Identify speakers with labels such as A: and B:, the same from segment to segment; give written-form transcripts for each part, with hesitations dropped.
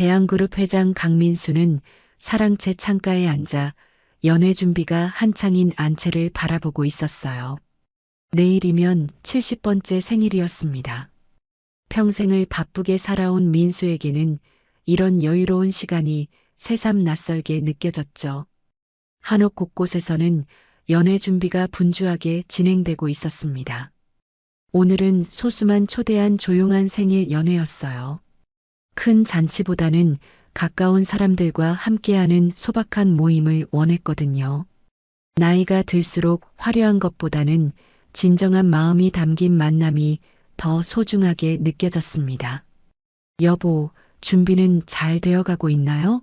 A: 대한그룹 회장 강민수는 사랑채 창가에 앉아 연애 준비가 한창인 안채를 바라보고 있었어요. 내일이면 70번째 생일이었습니다. 평생을 바쁘게 살아온 민수에게는 이런 여유로운 시간이 새삼 낯설게 느껴졌죠. 한옥 곳곳에서는 연애 준비가 분주하게 진행되고 있었습니다. 오늘은 소수만 초대한 조용한 생일 연회였어요. 큰 잔치보다는 가까운 사람들과 함께하는 소박한 모임을 원했거든요. 나이가 들수록 화려한 것보다는 진정한 마음이 담긴 만남이 더 소중하게 느껴졌습니다. 여보, 준비는 잘 되어가고 있나요?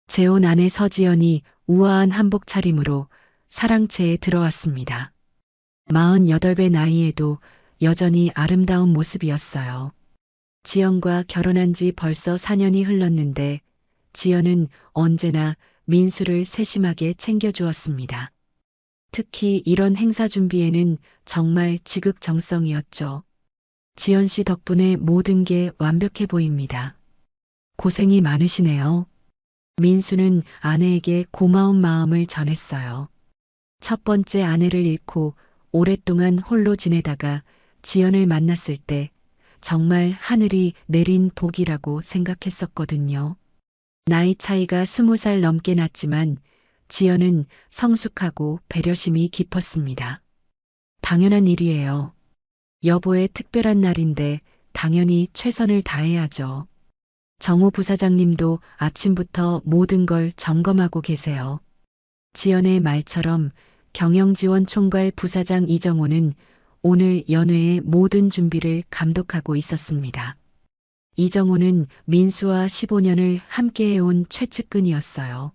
A: 재혼 아내 서지연이 우아한 한복 차림으로 사랑채에 들어왔습니다. 48배 나이에도 여전히 아름다운 모습이었어요. 지연과 결혼한 지 벌써 4년이 흘렀는데 지연은 언제나 민수를 세심하게 챙겨주었습니다. 특히 이런 행사 준비에는 정말 지극정성이었죠. 지연 씨 덕분에 모든 게 완벽해 보입니다. 고생이 많으시네요. 민수는 아내에게 고마운 마음을 전했어요. 첫 번째 아내를 잃고 오랫동안 홀로 지내다가 지연을 만났을 때 정말 하늘이 내린 복이라고 생각했었거든요. 나이 차이가 20살 넘게 났지만 지연은 성숙하고 배려심이 깊었습니다. 당연한 일이에요. 여보의 특별한 날인데 당연히 최선을 다해야죠. 정호 부사장님도 아침부터 모든 걸 점검하고 계세요. 지연의 말처럼 경영지원 총괄 부사장 이정호는 오늘 연회의 모든 준비를 감독하고 있었습니다. 이정호는 민수와 15년을 함께해온 최측근이었어요.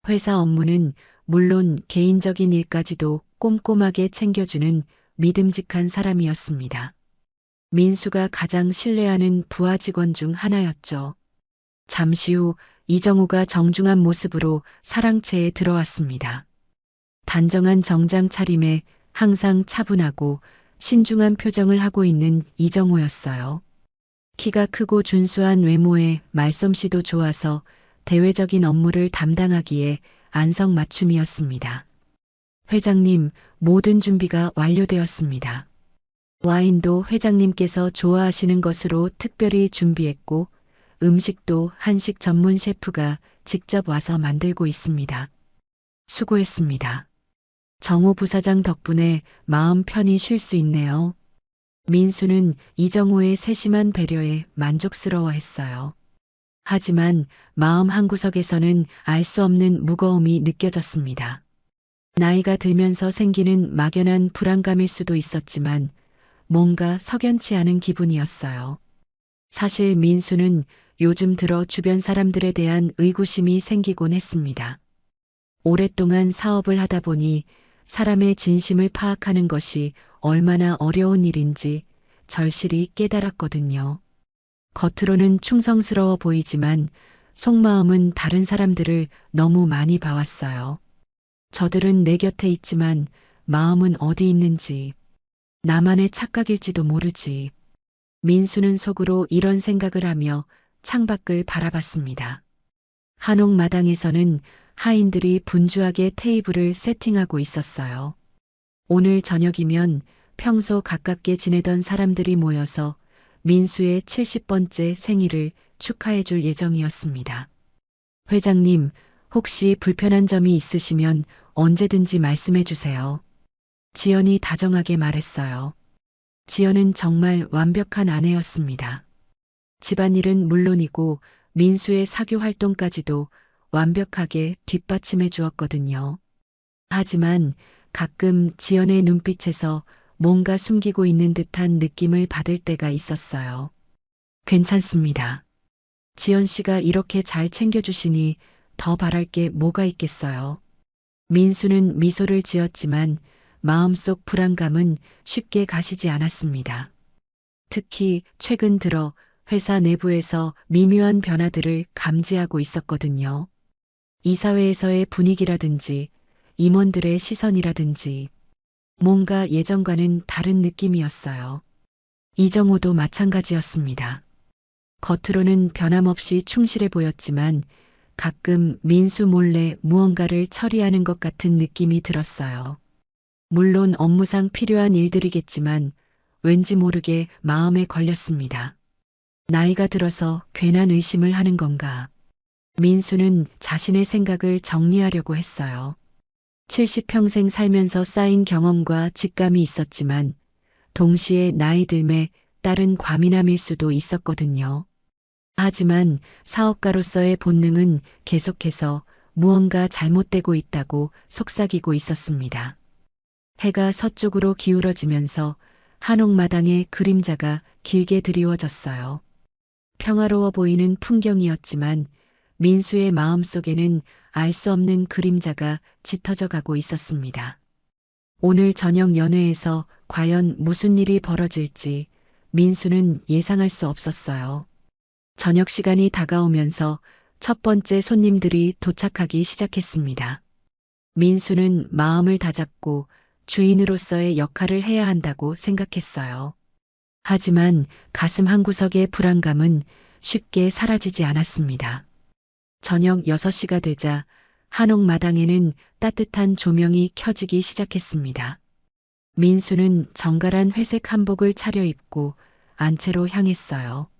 A: 회사 업무는 물론 개인적인 일까지도 꼼꼼하게 챙겨주는 믿음직한 사람이었습니다. 민수가 가장 신뢰하는 부하 직원 중 하나였죠. 잠시 후 이정호가 정중한 모습으로 사랑채에 들어왔습니다. 단정한 정장 차림에 항상 차분하고 신중한 표정을 하고 있는 이정호였어요. 키가 크고 준수한 외모에 말솜씨도 좋아서 대외적인 업무를 담당하기에 안성맞춤이었습니다. 회장님, 모든 준비가 완료되었습니다. 와인도 회장님께서 좋아하시는 것으로 특별히 준비했고 음식도 한식 전문 셰프가 직접 와서 만들고 있습니다. 수고했습니다. 정호 부사장 덕분에 마음 편히 쉴 수 있네요. 민수는 이정호의 세심한 배려에 만족스러워했어요. 하지만 마음 한구석에서는 알 수 없는 무거움이 느껴졌습니다. 나이가 들면서 생기는 막연한 불안감일 수도 있었지만 뭔가 석연치 않은 기분이었어요. 사실 민수는 요즘 들어 주변 사람들에 대한 의구심이 생기곤 했습니다. 오랫동안 사업을 하다 보니 사람의 진심을 파악하는 것이 얼마나 어려운 일인지 절실히 깨달았거든요. 겉으로는 충성스러워 보이지만 속마음은 다른 사람들을 너무 많이 봐왔어요. 저들은 내 곁에 있지만 마음은 어디 있는지, 나만의 착각일지도 모르지. 민수는 속으로 이런 생각을 하며 창밖을 바라봤습니다. 한옥 마당에서는 하인들이 분주하게 테이블을 세팅하고 있었어요. 오늘 저녁이면 평소 가깝게 지내던 사람들이 모여서 민수의 70번째 생일을 축하해 줄 예정이었습니다. 회장님, 혹시 불편한 점이 있으시면 언제든지 말씀해 주세요. 지연이 다정하게 말했어요. 지연은 정말 완벽한 아내였습니다. 집안일은 물론이고 민수의 사교 활동까지도 완벽하게 뒷받침해 주었거든요. 하지만 가끔 지연의 눈빛에서 뭔가 숨기고 있는 듯한 느낌을 받을 때가 있었어요. 괜찮습니다. 지연 씨가 이렇게 잘 챙겨주시니 더 바랄 게 뭐가 있겠어요. 민수는 미소를 지었지만 마음속 불안감은 쉽게 가시지 않았습니다. 특히 최근 들어 회사 내부에서 미묘한 변화들을 감지하고 있었거든요. 이사회에서의 분위기라든지 임원들의 시선이라든지 뭔가 예전과는 다른 느낌이었어요. 이정호도 마찬가지였습니다. 겉으로는 변함없이 충실해 보였지만 가끔 민수 몰래 무언가를 처리하는 것 같은 느낌이 들었어요. 물론 업무상 필요한 일들이겠지만 왠지 모르게 마음에 걸렸습니다. 나이가 들어서 괜한 의심을 하는 건가. 민수는 자신의 생각을 정리하려고 했어요. 70평생 살면서 쌓인 경험과 직감이 있었지만 동시에 나이 들매 따른 과민함일 수도 있었거든요. 하지만 사업가로서의 본능은 계속해서 무언가 잘못되고 있다고 속삭이고 있었습니다. 해가 서쪽으로 기울어지면서 한옥마당의 그림자가 길게 드리워졌어요. 평화로워 보이는 풍경이었지만 민수의 마음속에는 알 수 없는 그림자가 짙어져 가고 있었습니다. 오늘 저녁 연회에서 과연 무슨 일이 벌어질지 민수는 예상할 수 없었어요. 저녁 시간이 다가오면서 첫 번째 손님들이 도착하기 시작했습니다. 민수는 마음을 다잡고 주인으로서의 역할을 해야 한다고 생각했어요. 하지만 가슴 한구석의 불안감은 쉽게 사라지지 않았습니다. 저녁 6시가 되자 한옥마당에는 따뜻한 조명이 켜지기 시작했습니다. 민수는 정갈한 회색 한복을 차려입고 안채로 향했어요.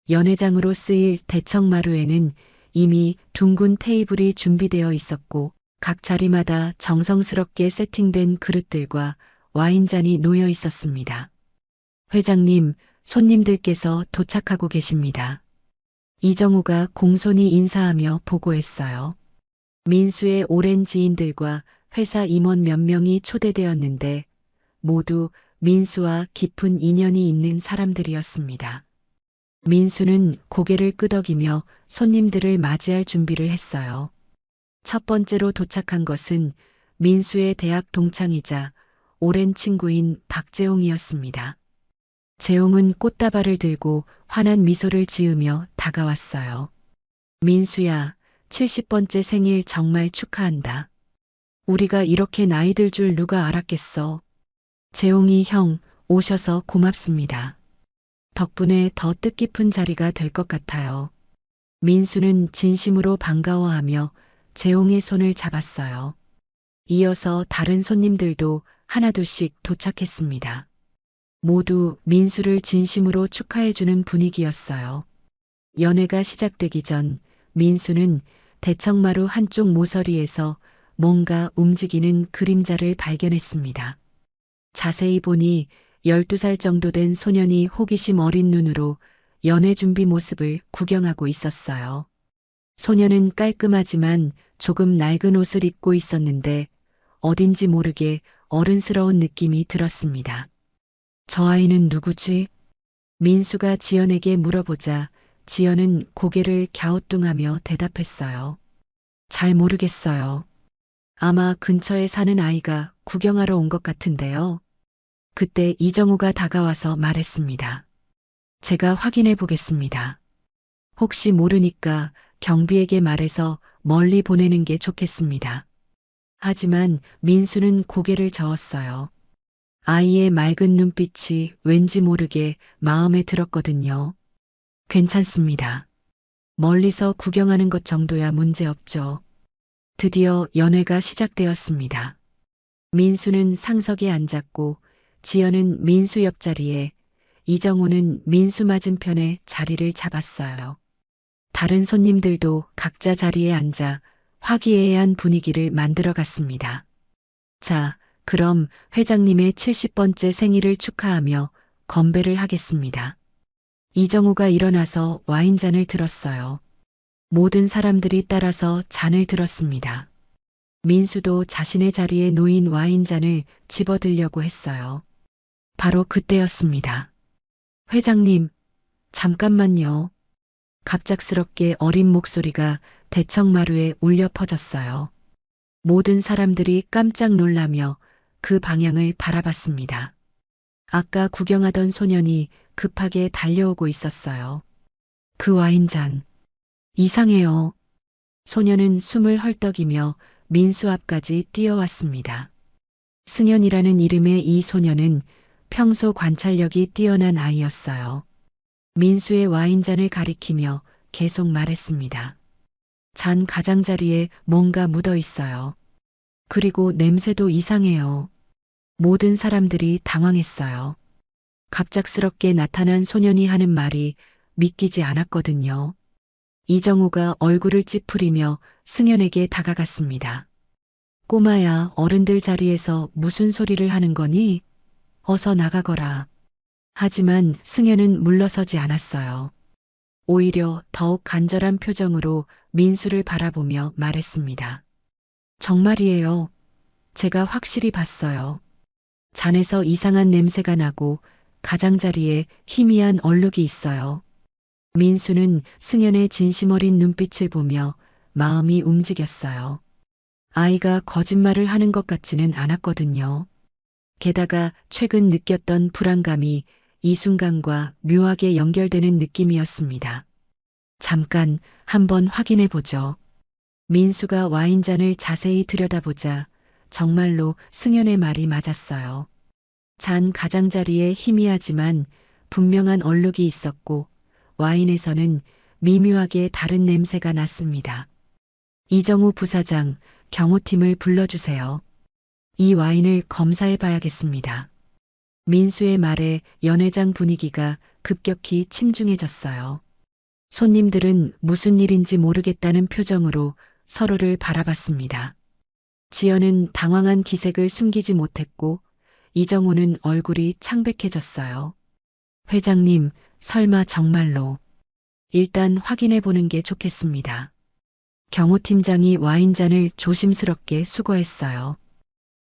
A: 연회장으로 쓰일 대청마루에는 이미 둥근 테이블이 준비되어 있었고 각 자리마다 정성스럽게 세팅된 그릇들과 와인잔이 놓여 있었습니다. 회장님, 손님들께서 도착하고 계십니다. 이정우가 공손히 인사하며 보고했어요. 민수의 오랜 지인들과 회사 임원 몇 명이 초대되었는데 모두 민수와 깊은 인연이 있는 사람들이었습니다. 민수는 고개를 끄덕이며 손님들을 맞이할 준비를 했어요. 첫 번째로 도착한 것은 민수의 대학 동창이자 오랜 친구인 박재홍이었습니다. 재홍은 꽃다발을 들고 환한 미소를 지으며 다가왔어요. 민수야, 70번째 생일 정말 축하한다. 우리가 이렇게 나이 들 줄 누가 알았겠어. 재홍이 형, 오셔서 고맙습니다. 덕분에 더 뜻깊은 자리가 될 것 같아요. 민수는 진심으로 반가워하며 재홍의 손을 잡았어요. 이어서 다른 손님들도 하나둘씩 도착했습니다. 모두 민수를 진심으로 축하해주는 분위기였어요. 연회가 시작되기 전 민수는 대청마루 한쪽 모서리에서 뭔가 움직이는 그림자를 발견했습니다. 자세히 보니 12살 정도 된 소년이 호기심 어린 눈으로 연회 준비 모습을 구경하고 있었어요. 소년은 깔끔하지만 조금 낡은 옷을 입고 있었는데 어딘지 모르게 어른스러운 느낌이 들었습니다. 저 아이는 누구지? 민수가 지연에게 물어보자 지연은 고개를 갸우뚱하며 대답했어요. 잘 모르겠어요. 아마 근처에 사는 아이가 구경하러 온 것 같은데요. 그때 이정우가 다가와서 말했습니다. 제가 확인해 보겠습니다. 혹시 모르니까 경비에게 말해서 멀리 보내는 게 좋겠습니다. 하지만 민수는 고개를 저었어요. 아이의 맑은 눈빛이 왠지 모르게 마음에 들었거든요. 괜찮습니다. 멀리서 구경하는 것 정도야 문제없죠. 드디어 연회가 시작되었습니다. 민수는 상석에 앉았고 지연은 민수 옆자리에, 이정우는 민수 맞은편에 자리를 잡았어요. 다른 손님들도 각자 자리에 앉아 화기애애한 분위기를 만들어갔습니다. 자, 그럼 회장님의 70번째 생일을 축하하며 건배를 하겠습니다. 이정우가 일어나서 와인잔을 들었어요. 모든 사람들이 따라서 잔을 들었습니다. 민수도 자신의 자리에 놓인 와인잔을 집어들려고 했어요. 바로 그때였습니다. 회장님, 잠깐만요. 갑작스럽게 어린 목소리가 대청마루에 울려 퍼졌어요. 모든 사람들이 깜짝 놀라며 그 방향을 바라봤습니다. 아까 구경하던 소년이 급하게 달려오고 있었어요. 그 와인잔. 이상해요. 소년은 숨을 헐떡이며 민수 앞까지 뛰어왔습니다. 승현이라는 이름의 이 소년은 평소 관찰력이 뛰어난 아이였어요. 민수의 와인잔을 가리키며 계속 말했습니다. 잔 가장자리에 뭔가 묻어 있어요. 그리고 냄새도 이상해요. 모든 사람들이 당황했어요. 갑작스럽게 나타난 소년이 하는 말이 믿기지 않았거든요. 이정우가 얼굴을 찌푸리며 승연에게 다가갔습니다. 꼬마야, 어른들 자리에서 무슨 소리를 하는 거니? 어서 나가거라. 하지만 승연은 물러서지 않았어요. 오히려 더욱 간절한 표정으로 민수를 바라보며 말했습니다. 정말이에요. 제가 확실히 봤어요. 잔에서 이상한 냄새가 나고 가장자리에 희미한 얼룩이 있어요. 민수는 승연의 진심 어린 눈빛을 보며 마음이 움직였어요. 아이가 거짓말을 하는 것 같지는 않았거든요. 게다가 최근 느꼈던 불안감이 이 순간과 묘하게 연결되는 느낌이었습니다. 잠깐 한번 확인해 보죠. 민수가 와인잔을 자세히 들여다보자 정말로 승연의 말이 맞았어요. 잔 가장자리에 희미하지만 분명한 얼룩이 있었고 와인에서는 미묘하게 다른 냄새가 났습니다. 이정우 부사장, 경호팀을 불러주세요. 이 와인을 검사해 봐야겠습니다. 민수의 말에 연회장 분위기가 급격히 침중해졌어요. 손님들은 무슨 일인지 모르겠다는 표정으로 서로를 바라봤습니다. 지연은 당황한 기색을 숨기지 못했고 이정우는 얼굴이 창백해졌어요. 회장님, 설마 정말로. 일단 확인해 보는 게 좋겠습니다. 경호팀장이 와인잔을 조심스럽게 수거했어요.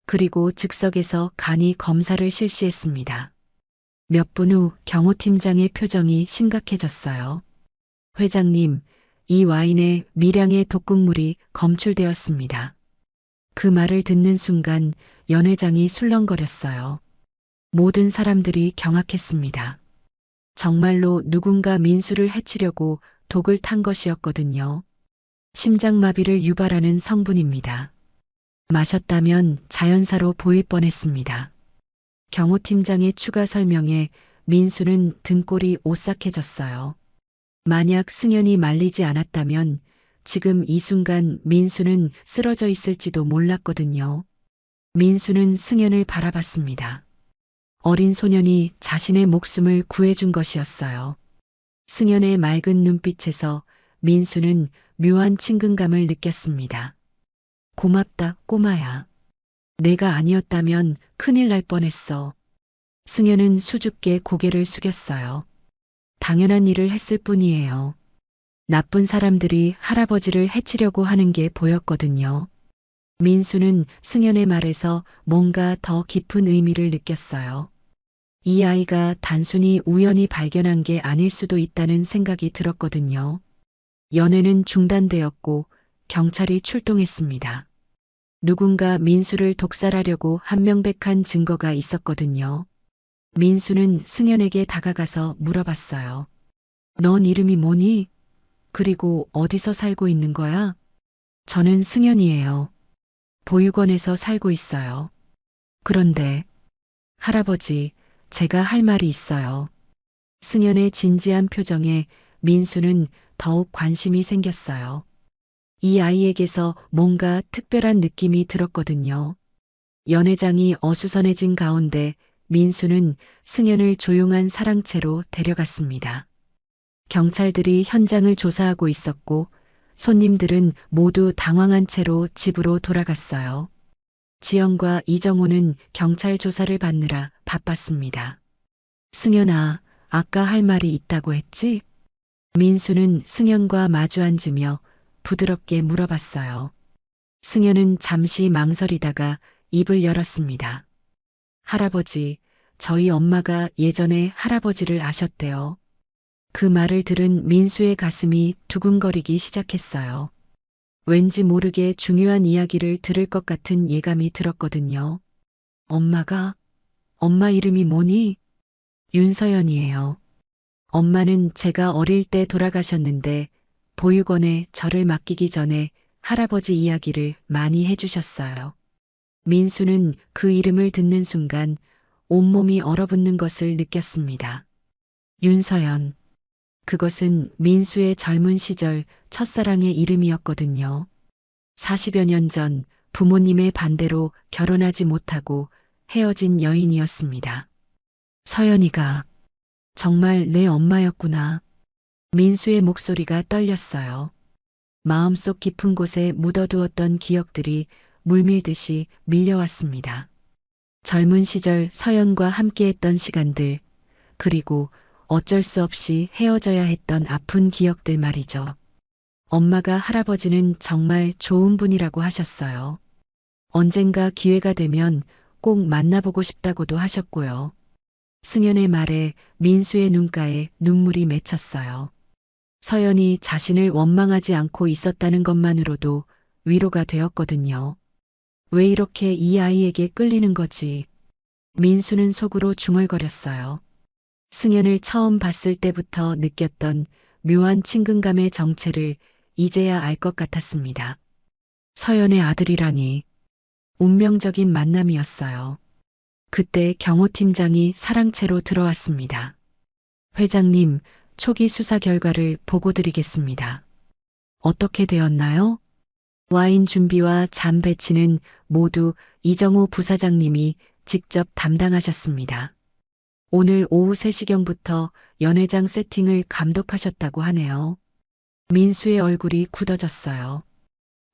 A: 그리고 즉석에서 간이 검사를 실시했습니다. 몇 분 후 경호팀장의 표정이 심각해졌어요. 회장님, 이 와인에 미량의 독극물이 검출되었습니다. 그 말을 듣는 순간 연 회장이 술렁거렸어요. 모든 사람들이 경악했습니다. 정말로 누군가 민수를 해치려고 독을 탄 것이었거든요. 심장마비를 유발하는 성분입니다. 마셨다면 자연사로 보일 뻔했습니다. 경호팀장의 추가 설명에 민수는 등골이 오싹해졌어요. 만약 승연이 말리지 않았다면 지금 이 순간 민수는 쓰러져 있을지도 몰랐거든요. 민수는 승연을 바라봤습니다. 어린 소년이 자신의 목숨을 구해준 것이었어요. 승연의 맑은 눈빛에서 민수는 묘한 친근감을 느꼈습니다. 고맙다, 꼬마야. 내가 아니었다면 큰일 날 뻔했어. 승연은 수줍게 고개를 숙였어요. 당연한 일을 했을 뿐이에요. 나쁜 사람들이 할아버지를 해치려고 하는 게 보였거든요. 민수는 승연의 말에서 뭔가 더 깊은 의미를 느꼈어요. 이 아이가 단순히 우연히 발견한 게 아닐 수도 있다는 생각이 들었거든요. 연애는 중단되었고 경찰이 출동했습니다. 누군가 민수를 독살하려고 한명백한 증거가 있었거든요. 민수는 승연에게 다가가서 물어봤어요. 넌 이름이 뭐니? 그리고 어디서 살고 있는 거야? 저는 승연이에요. 보육원에서 살고 있어요. 그런데 할아버지, 제가 할 말이 있어요. 승연의 진지한 표정에 민수는 더욱 관심이 생겼어요. 이 아이에게서 뭔가 특별한 느낌이 들었거든요. 연 회장이 어수선해진 가운데 민수는 승연을 조용한 사랑채로 데려갔습니다. 경찰들이 현장을 조사하고 있었고 손님들은 모두 당황한 채로 집으로 돌아갔어요. 지연과 이정우는 경찰 조사를 받느라 바빴습니다. 승연아, 아까 할 말이 있다고 했지? 민수는 승연과 마주 앉으며 부드럽게 물어봤어요. 승연은 잠시 망설이다가 입을 열었습니다. 할아버지, 저희 엄마가 예전에 할아버지를 아셨대요. 그 말을 들은 민수의 가슴이 두근거리기 시작했어요. 왠지 모르게 중요한 이야기를 들을 것 같은 예감이 들었거든요. 엄마 이름이 뭐니? 윤서연이에요. 엄마는 제가 어릴 때 돌아가셨는데 보육원에 저를 맡기기 전에 할아버지 이야기를 많이 해주셨어요. 민수는 그 이름을 듣는 순간 온몸이 얼어붙는 것을 느꼈습니다. 윤서연. 그것은 민수의 젊은 시절 첫사랑의 이름이었거든요. 40여 년 전 부모님의 반대로 결혼하지 못하고 헤어진 여인이었습니다. 서연이가 정말 내 엄마였구나. 민수의 목소리가 떨렸어요. 마음속 깊은 곳에 묻어두었던 기억들이 물밀듯이 밀려왔습니다. 젊은 시절 서연과 함께했던 시간들, 그리고 어쩔 수 없이 헤어져야 했던 아픈 기억들 말이죠. 엄마가 할아버지는 정말 좋은 분이라고 하셨어요. 언젠가 기회가 되면 꼭 만나보고 싶다고도 하셨고요. 승연의 말에 민수의 눈가에 눈물이 맺혔어요. 서연이 자신을 원망하지 않고 있었다는 것만으로도 위로가 되었거든요. 왜 이렇게 이 아이에게 끌리는 거지? 민수는 속으로 중얼거렸어요. 승연을 처음 봤을 때부터 느꼈던 묘한 친근감의 정체를 이제야 알 것 같았습니다. 서연의 아들이라니 운명적인 만남이었어요. 그때 경호팀장이 사랑채로 들어왔습니다. 회장님, 초기 수사 결과를 보고 드리겠습니다. 어떻게 되었나요? 와인 준비와 잠 배치는 모두 이정호 부사장님이 직접 담당하셨습니다. 오늘 오후 3시경부터 연회장 세팅을 감독하셨다고 하네요. 민수의 얼굴이 굳어졌어요.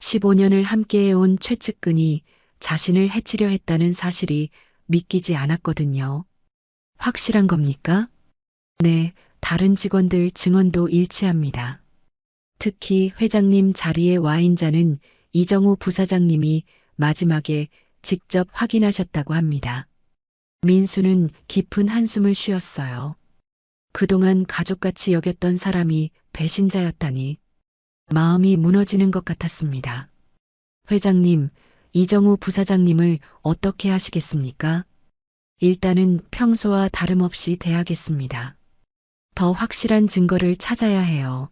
A: 15년을 함께해온 최측근이 자신을 해치려 했다는 사실이 믿기지 않았거든요. 확실한 겁니까? 네, 다른 직원들 증언도 일치합니다. 특히 회장님 자리의 와인잔은 이정호 부사장님이 마지막에 직접 확인하셨다고 합니다. 민수는 깊은 한숨을 쉬었어요. 그동안 가족같이 여겼던 사람이 배신자였다니 마음이 무너지는 것 같았습니다. 회장님, 이정호 부사장님을 어떻게 하시겠습니까? 일단은 평소와 다름없이 대하겠습니다. 더 확실한 증거를 찾아야 해요.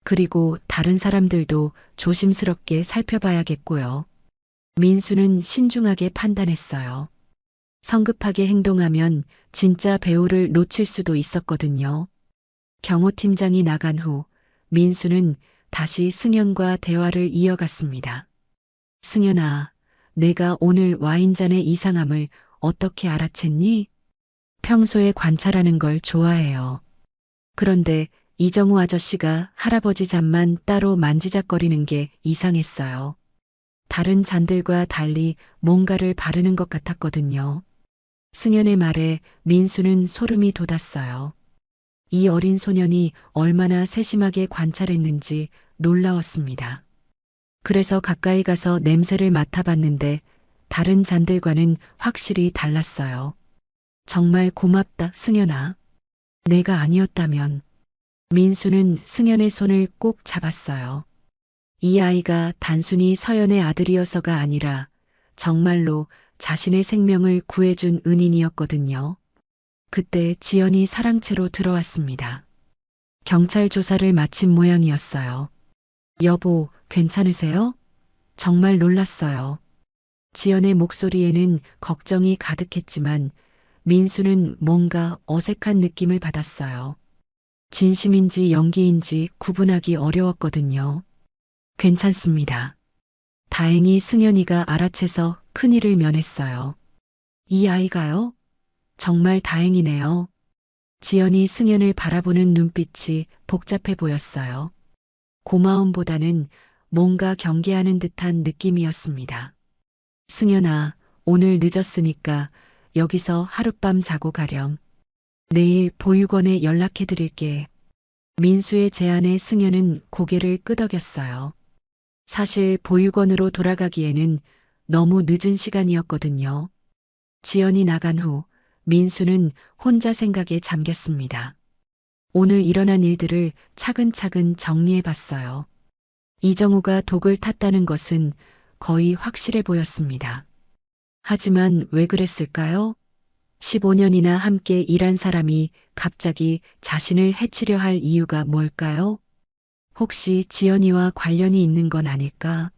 A: 그리고 다른 사람들도 조심스럽게 살펴봐야겠고요. 민수는 신중하게 판단했어요. 성급하게 행동하면 진짜 배우를 놓칠 수도 있었거든요. 경호팀장이 나간 후 민수는 다시 승연과 대화를 이어갔습니다. 승연아, 내가 오늘 와인잔의 이상함을 어떻게 알아챘니? 평소에 관찰하는 걸 좋아해요. 그런데 이정우 아저씨가 할아버지 잔만 따로 만지작거리는 게 이상했어요. 다른 잔들과 달리 뭔가를 바르는 것 같았거든요. 승연의 말에 민수는 소름이 돋았어요. 이 어린 소년이 얼마나 세심하게 관찰했는지 놀라웠습니다. 그래서 가까이 가서 냄새를 맡아봤는데 다른 잔들과는 확실히 달랐어요. 정말 고맙다, 승연아. 내가 아니었다면. 민수는 승연의 손을 꼭 잡았어요. 이 아이가 단순히 서연의 아들이어서가 아니라 정말로 자신의 생명을 구해준 은인이었거든요. 그때 지연이 사랑채로 들어왔습니다. 경찰 조사를 마친 모양이었어요. 여보, 괜찮으세요? 정말 놀랐어요. 지연의 목소리에는 걱정이 가득했지만 민수는 뭔가 어색한 느낌을 받았어요. 진심인지 연기인지 구분하기 어려웠거든요. 괜찮습니다. 다행히 승연이가 알아채서 큰일을 면했어요. 이 아이가요? 정말 다행이네요. 지연이 승연을 바라보는 눈빛이 복잡해 보였어요. 고마움보다는 뭔가 경계하는 듯한 느낌이었습니다. 승연아, 오늘 늦었으니까 여기서 하룻밤 자고 가렴. 내일 보육원에 연락해 드릴게. 민수의 제안에 승연은 고개를 끄덕였어요. 사실 보육원으로 돌아가기에는 너무 늦은 시간이었거든요. 지연이 나간 후 민수는 혼자 생각에 잠겼습니다. 오늘 일어난 일들을 차근차근 정리해 봤어요. 이정우가 독을 탔다는 것은 거의 확실해 보였습니다. 하지만 왜 그랬을까요? 15년이나 함께 일한 사람이 갑자기 자신을 해치려 할 이유가 뭘까요? 혹시 지연이와 관련이 있는 건 아닐까?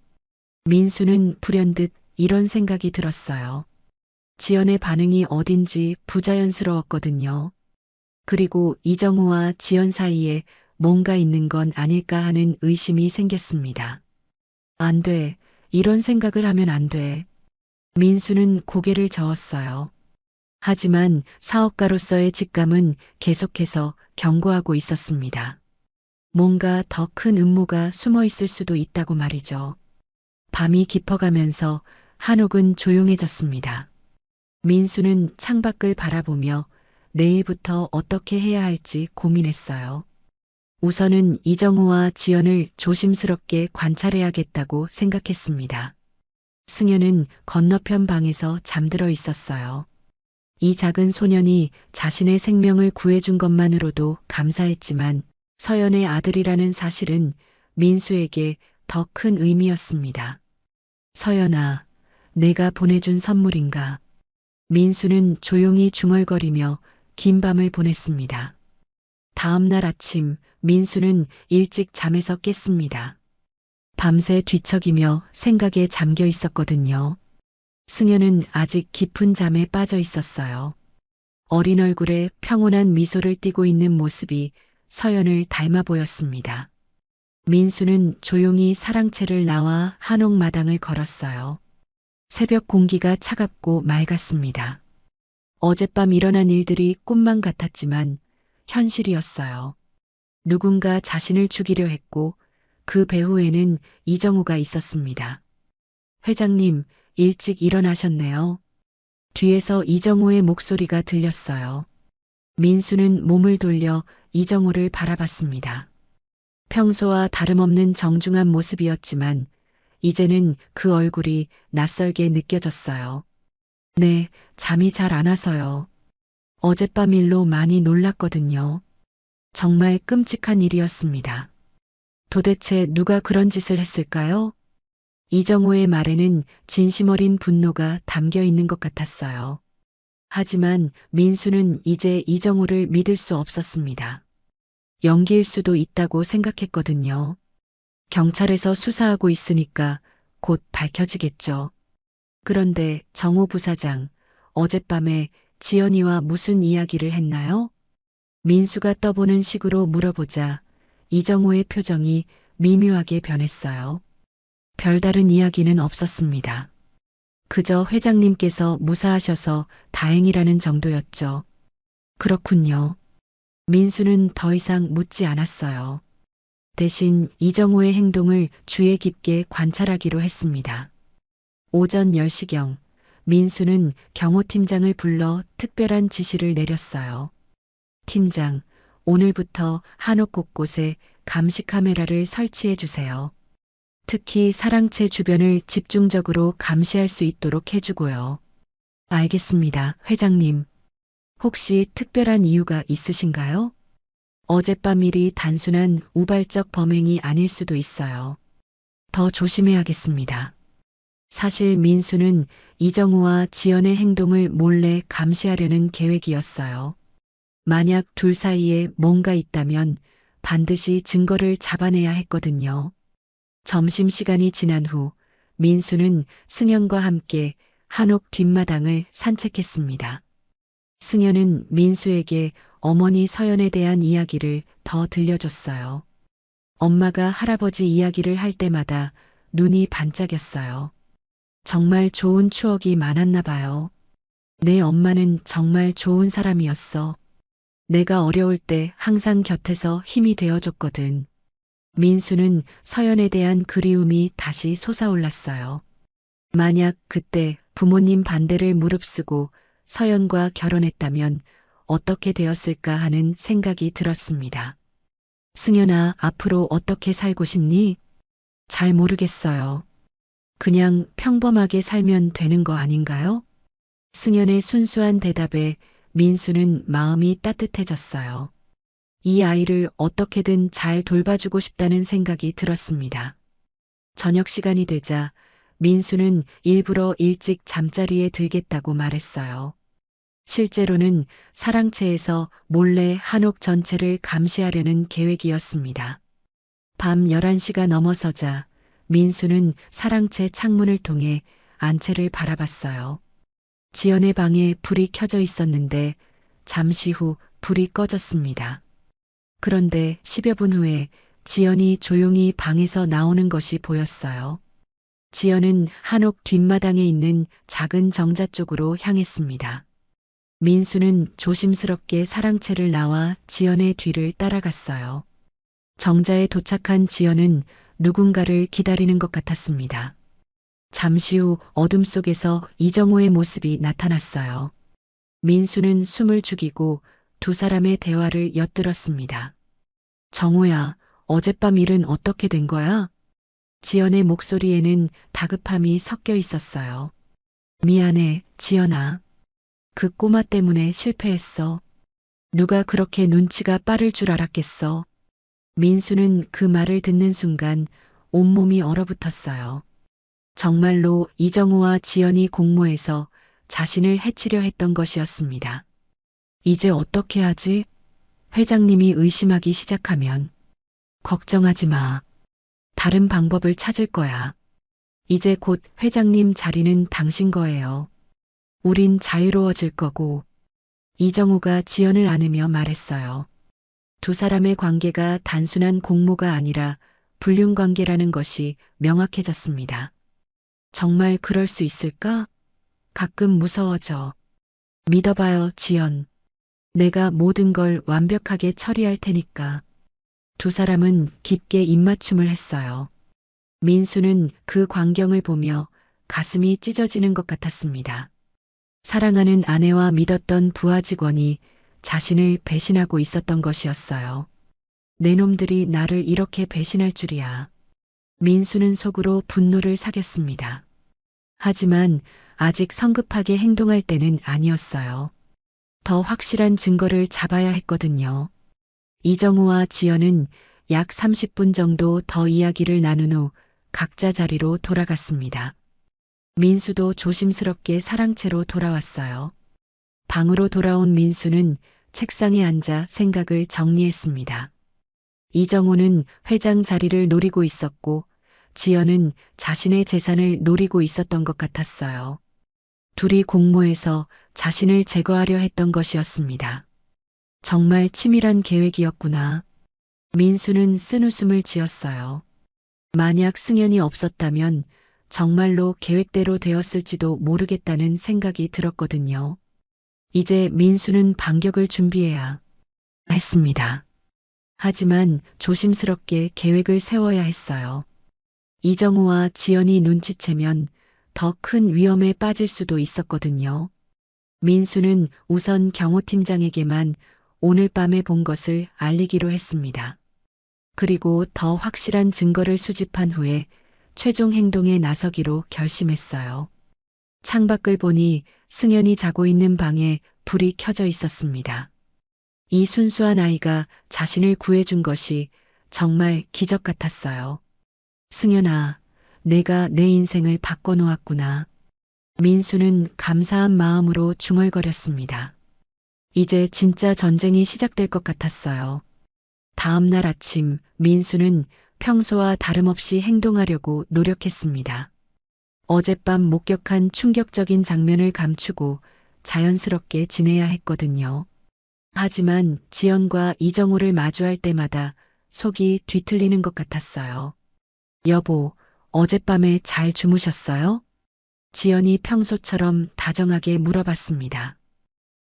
A: 민수는 불현듯 이런 생각이 들었어요. 지연의 반응이 어딘지 부자연스러웠거든요. 그리고 이정우와 지연 사이에 뭔가 있는 건 아닐까 하는 의심이 생겼습니다. 안 돼. 이런 생각을 하면 안 돼. 민수는 고개를 저었어요. 하지만 사업가로서의 직감은 계속해서 경고하고 있었습니다. 뭔가 더 큰 음모가 숨어 있을 수도 있다고 말이죠. 밤이 깊어가면서 한옥은 조용해졌습니다. 민수는 창밖을 바라보며 내일부터 어떻게 해야 할지 고민했어요. 우선은 이정우와 지연을 조심스럽게 관찰해야겠다고 생각했습니다. 승현은 건너편 방에서 잠들어 있었어요. 이 작은 소년이 자신의 생명을 구해준 것만으로도 감사했지만 서연의 아들이라는 사실은 민수에게 더 큰 의미였습니다. 서연아, 내가 보내준 선물인가? 민수는 조용히 중얼거리며 긴 밤을 보냈습니다. 다음 날 아침 민수는 일찍 잠에서 깼습니다. 밤새 뒤척이며 생각에 잠겨 있었거든요. 승현은 아직 깊은 잠에 빠져 있었어요. 어린 얼굴에 평온한 미소를 띠고 있는 모습이 서연을 닮아 보였습니다. 민수는 조용히 사랑채를 나와 한옥 마당을 걸었어요. 새벽 공기가 차갑고 맑았습니다. 어젯밤 일어난 일들이 꿈만 같았지만 현실이었어요. 누군가 자신을 죽이려 했고 그 배후에는 이정우가 있었습니다. 회장님, 일찍 일어나셨네요. 뒤에서 이정우의 목소리가 들렸어요. 민수는 몸을 돌려 이정우를 바라봤습니다. 평소와 다름없는 정중한 모습이었지만 이제는 그 얼굴이 낯설게 느껴졌어요. 네, 잠이 잘 안 와서요. 어젯밤 일로 많이 놀랐거든요. 정말 끔찍한 일이었습니다. 도대체 누가 그런 짓을 했을까요? 이정호의 말에는 진심 어린 분노가 담겨 있는 것 같았어요. 하지만 민수는 이제 이정호를 믿을 수 없었습니다. 연기일 수도 있다고 생각했거든요. 경찰에서 수사하고 있으니까 곧 밝혀지겠죠. 그런데 정호 부사장, 어젯밤에 지연이와 무슨 이야기를 했나요? 민수가 떠보는 식으로 물어보자 이정호의 표정이 미묘하게 변했어요. 별다른 이야기는 없었습니다. 그저 회장님께서 무사하셔서 다행이라는 정도였죠. 그렇군요. 민수는 더 이상 묻지 않았어요. 대신 이정호의 행동을 주의 깊게 관찰하기로 했습니다. 오전 10시경 민수는 경호팀장을 불러 특별한 지시를 내렸어요. 팀장, 오늘부터 한옥 곳곳에 감시 카메라를 설치해 주세요. 특히 사랑채 주변을 집중적으로 감시할 수 있도록 해주고요. 알겠습니다, 회장님. 혹시 특별한 이유가 있으신가요? 어젯밤 일이 단순한 우발적 범행이 아닐 수도 있어요. 더 조심해야겠습니다. 사실 민수는 이정우와 지연의 행동을 몰래 감시하려는 계획이었어요. 만약 둘 사이에 뭔가 있다면 반드시 증거를 잡아내야 했거든요. 점심시간이 지난 후 민수는 승현과 함께 한옥 뒷마당을 산책했습니다. 승현은 민수에게 어머니 서연에 대한 이야기를 더 들려줬어요. 엄마가 할아버지 이야기를 할 때마다 눈이 반짝였어요. 정말 좋은 추억이 많았나 봐요. 내 엄마는 정말 좋은 사람이었어. 내가 어려울 때 항상 곁에서 힘이 되어줬거든. 민수는 서연에 대한 그리움이 다시 솟아올랐어요. 만약 그때 부모님 반대를 무릅쓰고 서연과 결혼했다면 어떻게 되었을까 하는 생각이 들었습니다. 승현아, 앞으로 어떻게 살고 싶니? 잘 모르겠어요. 그냥 평범하게 살면 되는 거 아닌가요? 승현의 순수한 대답에 민수는 마음이 따뜻해졌어요. 이 아이를 어떻게든 잘 돌봐주고 싶다는 생각이 들었습니다. 저녁 시간이 되자 민수는 일부러 일찍 잠자리에 들겠다고 말했어요. 실제로는 사랑채에서 몰래 한옥 전체를 감시하려는 계획이었습니다. 밤 11시가 넘어서자 민수는 사랑채 창문을 통해 안채를 바라봤어요. 지연의 방에 불이 켜져 있었는데 잠시 후 불이 꺼졌습니다. 그런데 10여 분 후에 지연이 조용히 방에서 나오는 것이 보였어요. 지연은 한옥 뒷마당에 있는 작은 정자 쪽으로 향했습니다. 민수는 조심스럽게 사랑채를 나와 지연의 뒤를 따라갔어요. 정자에 도착한 지연은 누군가를 기다리는 것 같았습니다. 잠시 후 어둠 속에서 이정호의 모습이 나타났어요. 민수는 숨을 죽이고 두 사람의 대화를 엿들었습니다. 정호야, 어젯밤 일은 어떻게 된 거야? 지연의 목소리에는 다급함이 섞여 있었어요. 미안해, 지연아. 그 꼬마 때문에 실패했어. 누가 그렇게 눈치가 빠를 줄 알았겠어. 민수는 그 말을 듣는 순간 온몸이 얼어붙었어요. 정말로 이정우와 지연이 공모해서 자신을 해치려 했던 것이었습니다. 이제 어떻게 하지? 회장님이 의심하기 시작하면. 걱정하지 마. 다른 방법을 찾을 거야. 이제 곧 회장님 자리는 당신 거예요. 우린 자유로워질 거고. 이정우가 지연을 안으며 말했어요. 두 사람의 관계가 단순한 공모가 아니라 불륜 관계라는 것이 명확해졌습니다. 정말 그럴 수 있을까? 가끔 무서워져. 믿어봐요, 지연. 내가 모든 걸 완벽하게 처리할 테니까. 두 사람은 깊게 입맞춤을 했어요. 민수는 그 광경을 보며 가슴이 찢어지는 것 같았습니다. 사랑하는 아내와 믿었던 부하 직원이 자신을 배신하고 있었던 것이었어요. 내 놈들이 나를 이렇게 배신할 줄이야. 민수는 속으로 분노를 사겼습니다. 하지만 아직 성급하게 행동할 때는 아니었어요. 더 확실한 증거를 잡아야 했거든요. 이정우와 지연은 약 30분 정도 더 이야기를 나눈 후 각자 자리로 돌아갔습니다. 민수도 조심스럽게 사랑채로 돌아왔어요. 방으로 돌아온 민수는 책상에 앉아 생각을 정리했습니다. 이정우는 회장 자리를 노리고 있었고 지연은 자신의 재산을 노리고 있었던 것 같았어요. 둘이 공모해서 자신을 제거하려 했던 것이었습니다. 정말 치밀한 계획이었구나. 민수는 쓴웃음을 지었어요. 만약 승연이 없었다면 정말로 계획대로 되었을지도 모르겠다는 생각이 들었거든요. 이제 민수는 반격을 준비해야 했습니다. 하지만 조심스럽게 계획을 세워야 했어요. 이정우와 지연이 눈치채면 더 큰 위험에 빠질 수도 있었거든요. 민수는 우선 경호팀장에게만 오늘 밤에 본 것을 알리기로 했습니다. 그리고 더 확실한 증거를 수집한 후에 최종 행동에 나서기로 결심했어요. 창밖을 보니 승연이 자고 있는 방에 불이 켜져 있었습니다. 이 순수한 아이가 자신을 구해준 것이 정말 기적 같았어요. 승연아, 내가 내 인생을 바꿔놓았구나. 민수는 감사한 마음으로 중얼거렸습니다. 이제 진짜 전쟁이 시작될 것 같았어요. 다음 날 아침 민수는 평소와 다름없이 행동하려고 노력했습니다. 어젯밤 목격한 충격적인 장면을 감추고 자연스럽게 지내야 했거든요. 하지만 지연과 이정우를 마주할 때마다 속이 뒤틀리는 것 같았어요. 여보, 어젯밤에 잘 주무셨어요? 지연이 평소처럼 다정하게 물어봤습니다.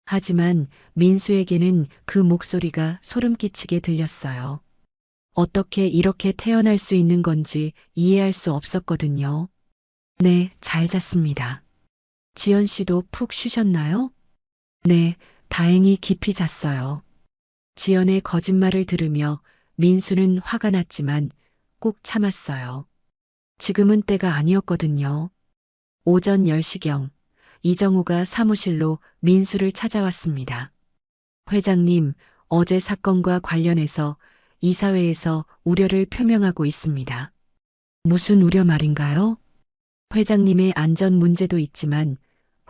A: 하지만 민수에게는 그 목소리가 소름 끼치게 들렸어요. 어떻게 이렇게 태어날 수 있는 건지 이해할 수 없었거든요. 네, 잘 잤습니다. 지연 씨도 푹 쉬셨나요? 네, 다행히 깊이 잤어요. 지연의 거짓말을 들으며 민수는 화가 났지만 꾹 참았어요. 지금은 때가 아니었거든요. 오전 10시경 이정우가 사무실로 민수를 찾아왔습니다. 회장님, 어제 사건과 관련해서 이사회에서 우려를 표명하고 있습니다. 무슨 우려 말인가요? 회장님의 안전 문제도 있지만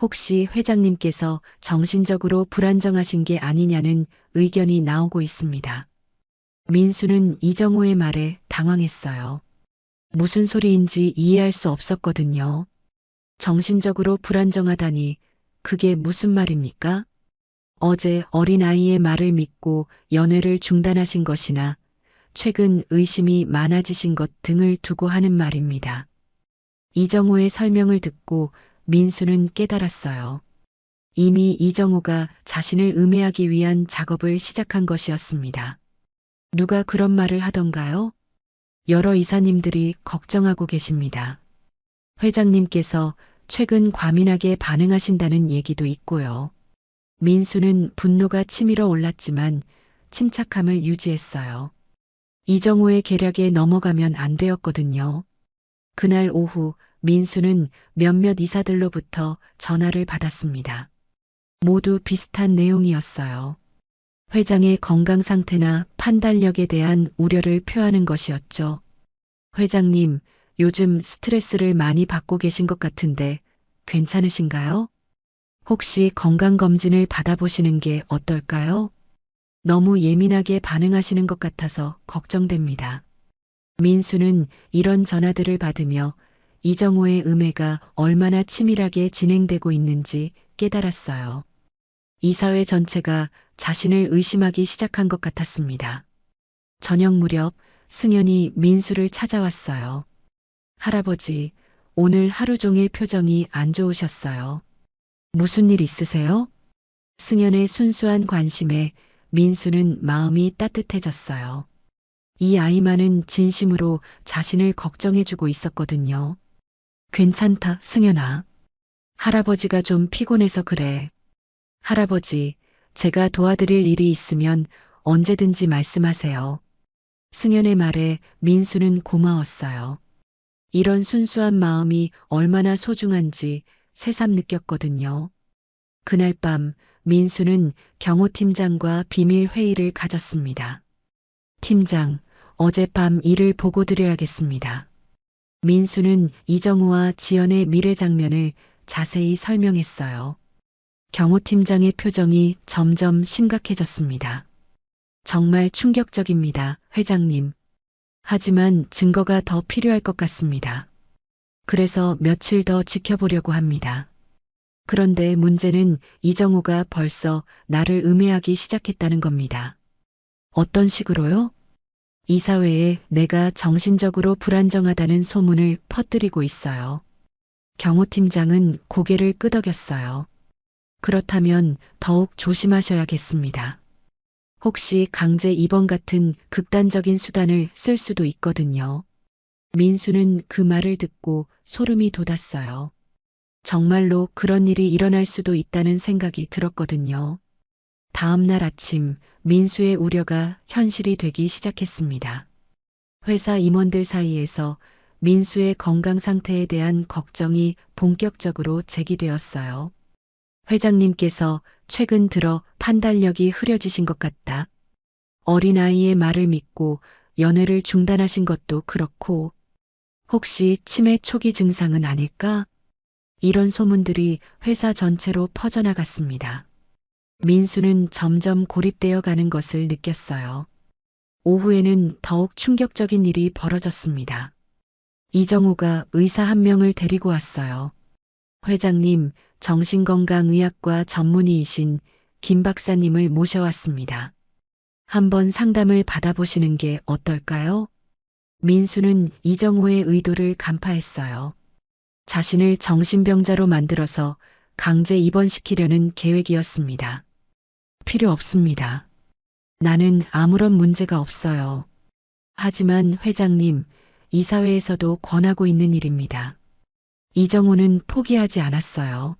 A: 혹시 회장님께서 정신적으로 불안정하신 게 아니냐는 의견이 나오고 있습니다. 민수는 이정호의 말에 당황했어요. 무슨 소리인지 이해할 수 없었거든요. 정신적으로 불안정하다니 그게 무슨 말입니까? 어제 어린아이의 말을 믿고 연애를 중단하신 것이나 최근 의심이 많아지신 것 등을 두고 하는 말입니다. 이정호의 설명을 듣고 민수는 깨달았어요. 이미 이정호가 자신을 음해하기 위한 작업을 시작한 것이었습니다. 누가 그런 말을 하던가요? 여러 이사님들이 걱정하고 계십니다. 회장님께서 최근 과민하게 반응하신다는 얘기도 있고요. 민수는 분노가 치밀어 올랐지만 침착함을 유지했어요. 이정호의 계략에 넘어가면 안 되었거든요. 그날 오후 민수는 몇몇 이사들로부터 전화를 받았습니다. 모두 비슷한 내용이었어요. 회장의 건강 상태나 판단력에 대한 우려를 표하는 것이었죠. 회장님, 요즘 스트레스를 많이 받고 계신 것 같은데 괜찮으신가요? 혹시 건강검진을 받아보시는 게 어떨까요? 너무 예민하게 반응하시는 것 같아서 걱정됩니다. 민수는 이런 전화들을 받으며 이정호의 음해가 얼마나 치밀하게 진행되고 있는지 깨달았어요. 이사회 전체가 자신을 의심하기 시작한 것 같았습니다. 저녁 무렵 승연이 민수를 찾아왔어요. 할아버지, 오늘 하루 종일 표정이 안 좋으셨어요. 무슨 일 있으세요? 승연의 순수한 관심에 민수는 마음이 따뜻해졌어요. 이 아이만은 진심으로 자신을 걱정해주고 있었거든요. 괜찮다, 승연아. 할아버지가 좀 피곤해서 그래. 할아버지, 제가 도와드릴 일이 있으면 언제든지 말씀하세요. 승연의 말에 민수는 고마웠어요. 이런 순수한 마음이 얼마나 소중한지 새삼 느꼈거든요. 그날 밤 민수는 경호팀장과 비밀 회의를 가졌습니다. 팀장, 어젯밤 일을 보고 드려야겠습니다. 민수는 이정우와 지연의 미래 장면을 자세히 설명했어요. 경호팀장의 표정이 점점 심각해졌습니다. 정말 충격적입니다, 회장님. 하지만 증거가 더 필요할 것 같습니다. 그래서 며칠 더 지켜보려고 합니다. 그런데 문제는 이정우가 벌써 나를 음해하기 시작했다는 겁니다. 어떤 식으로요? 이사회에 내가 정신적으로 불안정하다는 소문을 퍼뜨리고 있어요. 경호팀장은 고개를 끄덕였어요. 그렇다면 더욱 조심하셔야겠습니다. 혹시 강제 입원 같은 극단적인 수단을 쓸 수도 있거든요. 민수는 그 말을 듣고 소름이 돋았어요. 정말로 그런 일이 일어날 수도 있다는 생각이 들었거든요. 다음 날 아침 민수의 우려가 현실이 되기 시작했습니다. 회사 임원들 사이에서 민수의 건강 상태에 대한 걱정이 본격적으로 제기되었어요. 회장님께서 최근 들어 판단력이 흐려지신 것 같다. 어린아이의 말을 믿고 연애를 중단하신 것도 그렇고 혹시 치매 초기 증상은 아닐까? 이런 소문들이 회사 전체로 퍼져나갔습니다. 민수는 점점 고립되어 가는 것을 느꼈어요. 오후에는 더욱 충격적인 일이 벌어졌습니다. 이정우가 의사 한 명을 데리고 왔어요. 회장님, 정신건강의학과 전문의이신 김 박사님을 모셔왔습니다. 한번 상담을 받아보시는 게 어떨까요? 민수는 이정호의 의도를 간파했어요. 자신을 정신병자로 만들어서 강제 입원시키려는 계획이었습니다. 필요 없습니다. 나는 아무런 문제가 없어요. 하지만 회장님, 이사회에서도 권하고 있는 일입니다. 이정호는 포기하지 않았어요.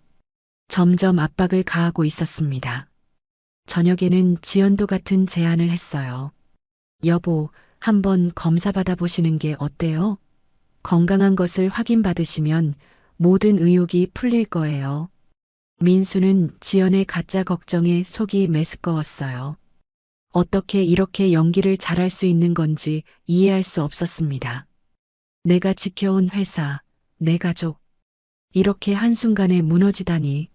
A: 점점 압박을 가하고 있었습니다. 저녁에는 지연도 같은 제안을 했어요. 여보, 한번 검사 받아보시는 게 어때요? 건강한 것을 확인받으시면 모든 의혹이 풀릴 거예요. 민수는 지연의 가짜 걱정에 속이 메스꺼웠어요. 어떻게 이렇게 연기를 잘할 수 있는 건지 이해할 수 없었습니다. 내가 지켜온 회사, 내 가족, 이렇게 한순간에 무너지다니.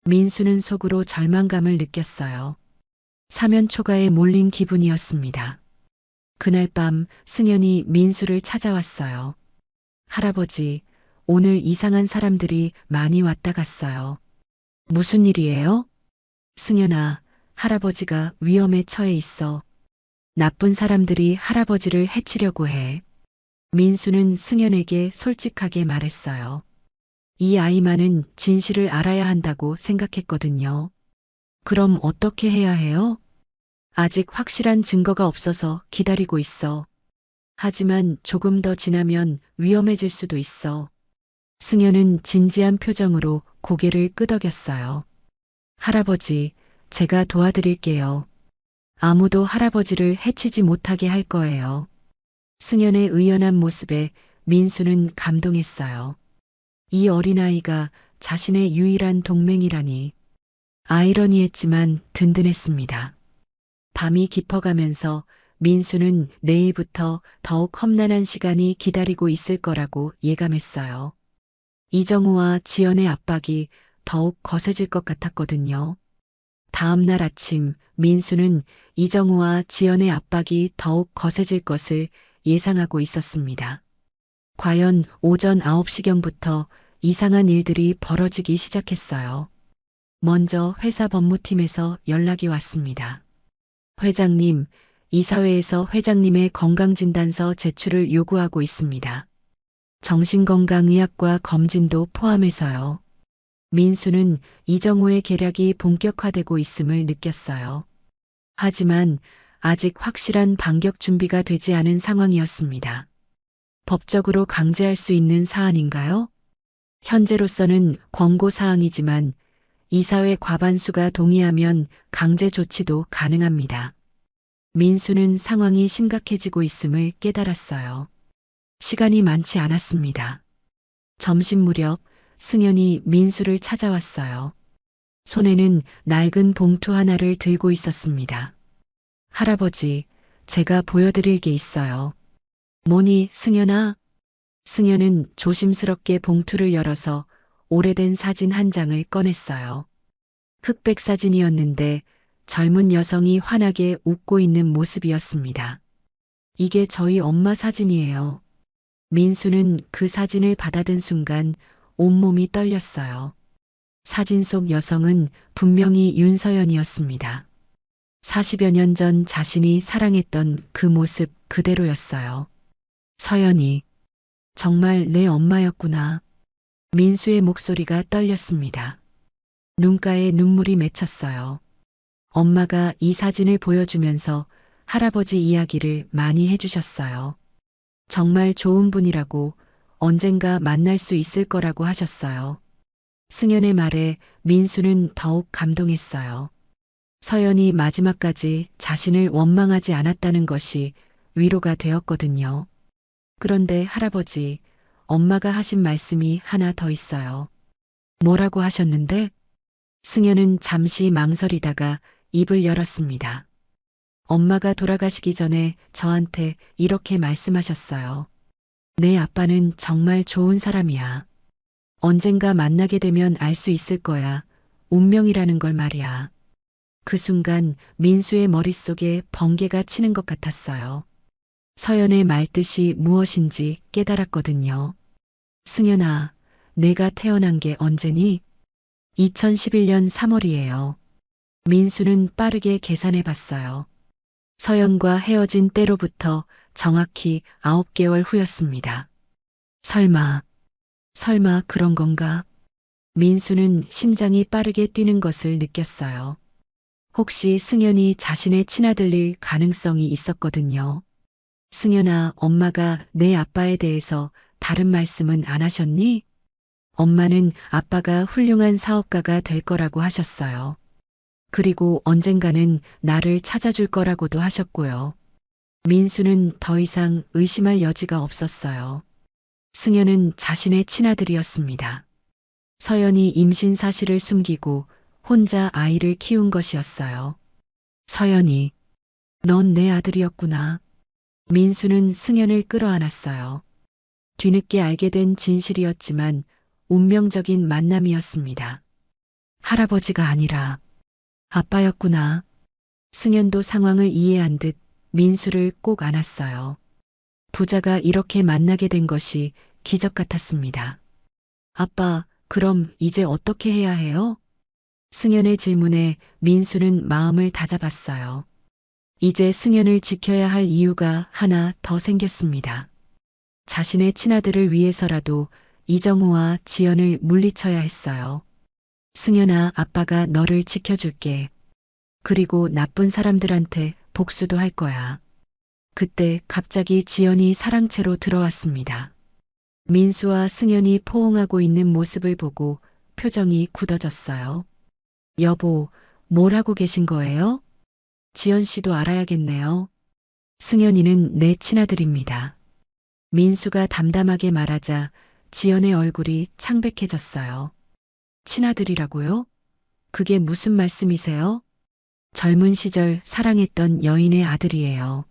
A: 민수는 속으로 절망감을 느꼈어요. 사면초가에 몰린 기분이었습니다. 그날 밤 승연이 민수를 찾아왔어요. 할아버지, 오늘 이상한 사람들이 많이 왔다 갔어요. 무슨 일이에요? 승연아, 할아버지가 위험에 처해 있어. 나쁜 사람들이 할아버지를 해치려고 해. 민수는 승연에게 솔직하게 말했어요. 이 아이만은 진실을 알아야 한다고 생각했거든요. 그럼 어떻게 해야 해요? 아직 확실한 증거가 없어서 기다리고 있어. 하지만 조금 더 지나면 위험해질 수도 있어. 승연은 진지한 표정으로 고개를 끄덕였어요. 할아버지, 제가 도와드릴게요. 아무도 할아버지를 해치지 못하게 할 거예요. 승연의 의연한 모습에 민수는 감동했어요. 이 어린아이가 자신의 유일한 동맹이라니. 아이러니했지만 든든했습니다. 밤이 깊어가면서 민수는 내일부터 더욱 험난한 시간이 기다리고 있을 거라고 예감했어요. 이정우와 지연의 압박이 더욱 거세질 것 같았거든요. 다음 날 아침 민수는 이정우와 지연의 압박이 더욱 거세질 것을 예상하고 있었습니다. 과연 오전 9시경부터 이상한 일들이 벌어지기 시작했어요. 먼저 회사 법무팀에서 연락이 왔습니다. 회장님, 이사회에서 회장님의 건강진단서 제출을 요구하고 있습니다. 정신건강의학과 검진도 포함해서요. 민수는 이정호의 계략이 본격화되고 있음을 느꼈어요. 하지만 아직 확실한 반격 준비가 되지 않은 상황이었습니다. 법적으로 강제할 수 있는 사안인가요? 현재로서는 권고사항이지만 이사회 과반수가 동의하면 강제 조치도 가능합니다. 민수는 상황이 심각해지고 있음을 깨달았어요. 시간이 많지 않았습니다. 점심 무렵 승연이 민수를 찾아왔어요. 손에는 낡은 봉투 하나를 들고 있었습니다. 할아버지, 제가 보여드릴 게 있어요. 뭐니, 승연아? 승연은 조심스럽게 봉투를 열어서 오래된 사진 한 장을 꺼냈어요. 흑백 사진이었는데 젊은 여성이 환하게 웃고 있는 모습이었습니다. 이게 저희 엄마 사진이에요. 민수는 그 사진을 받아든 순간 온몸이 떨렸어요. 사진 속 여성은 분명히 윤서연이었습니다. 40여 년 전 자신이 사랑했던 그 모습 그대로였어요. 서연이, 정말 내 엄마였구나. 민수의 목소리가 떨렸습니다. 눈가에 눈물이 맺혔어요. 엄마가 이 사진을 보여주면서 할아버지 이야기를 많이 해주셨어요. 정말 좋은 분이라고, 언젠가 만날 수 있을 거라고 하셨어요. 승연의 말에 민수는 더욱 감동했어요. 서연이 마지막까지 자신을 원망하지 않았다는 것이 위로가 되었거든요. 그런데 할아버지, 엄마가 하신 말씀이 하나 더 있어요. 뭐라고 하셨는데? 승연은 잠시 망설이다가 입을 열었습니다. 엄마가 돌아가시기 전에 저한테 이렇게 말씀하셨어요. 내 아빠는 정말 좋은 사람이야. 언젠가 만나게 되면 알 수 있을 거야. 운명이라는 걸 말이야. 그 순간 민수의 머릿속에 번개가 치는 것 같았어요. 서연의 말뜻이 무엇인지 깨달았거든요. 승연아, 내가 태어난 게 언제니? 2011년 3월이에요. 민수는 빠르게 계산해 봤어요. 서연과 헤어진 때로부터 정확히 9개월 후였습니다. 설마 그런 건가? 민수는 심장이 빠르게 뛰는 것을 느꼈어요. 혹시 승연이 자신의 친아들일 가능성이 있었거든요. 승연아, 엄마가 내 아빠에 대해서 다른 말씀은 안 하셨니? 엄마는 아빠가 훌륭한 사업가가 될 거라고 하셨어요. 그리고 언젠가는 나를 찾아줄 거라고도 하셨고요. 민수는 더 이상 의심할 여지가 없었어요. 승연은 자신의 친아들이었습니다. 서연이 임신 사실을 숨기고 혼자 아이를 키운 것이었어요. 서연이, 넌 내 아들이었구나. 민수는 승연을 끌어안았어요. 뒤늦게 알게 된 진실이었지만 운명적인 만남이었습니다. 할아버지가 아니라 아빠였구나. 승연도 상황을 이해한 듯 민수를 꼭 안았어요. 부자가 이렇게 만나게 된 것이 기적 같았습니다. 아빠, 그럼 이제 어떻게 해야 해요? 승연의 질문에 민수는 마음을 다잡았어요. 이제 승연을 지켜야 할 이유가 하나 더 생겼습니다. 자신의 친아들을 위해서라도 이정우와 지연을 물리쳐야 했어요. 승연아, 아빠가 너를 지켜줄게. 그리고 나쁜 사람들한테 복수도 할 거야. 그때 갑자기 지연이 사랑채로 들어왔습니다. 민수와 승연이 포옹하고 있는 모습을 보고 표정이 굳어졌어요. 여보, 뭘 하고 계신 거예요? 지연 씨도 알아야겠네요. 승연이는 내 친아들입니다. 민수가 담담하게 말하자 지연의 얼굴이 창백해졌어요. 친아들이라고요? 그게 무슨 말씀이세요? 젊은 시절 사랑했던 여인의 아들이에요.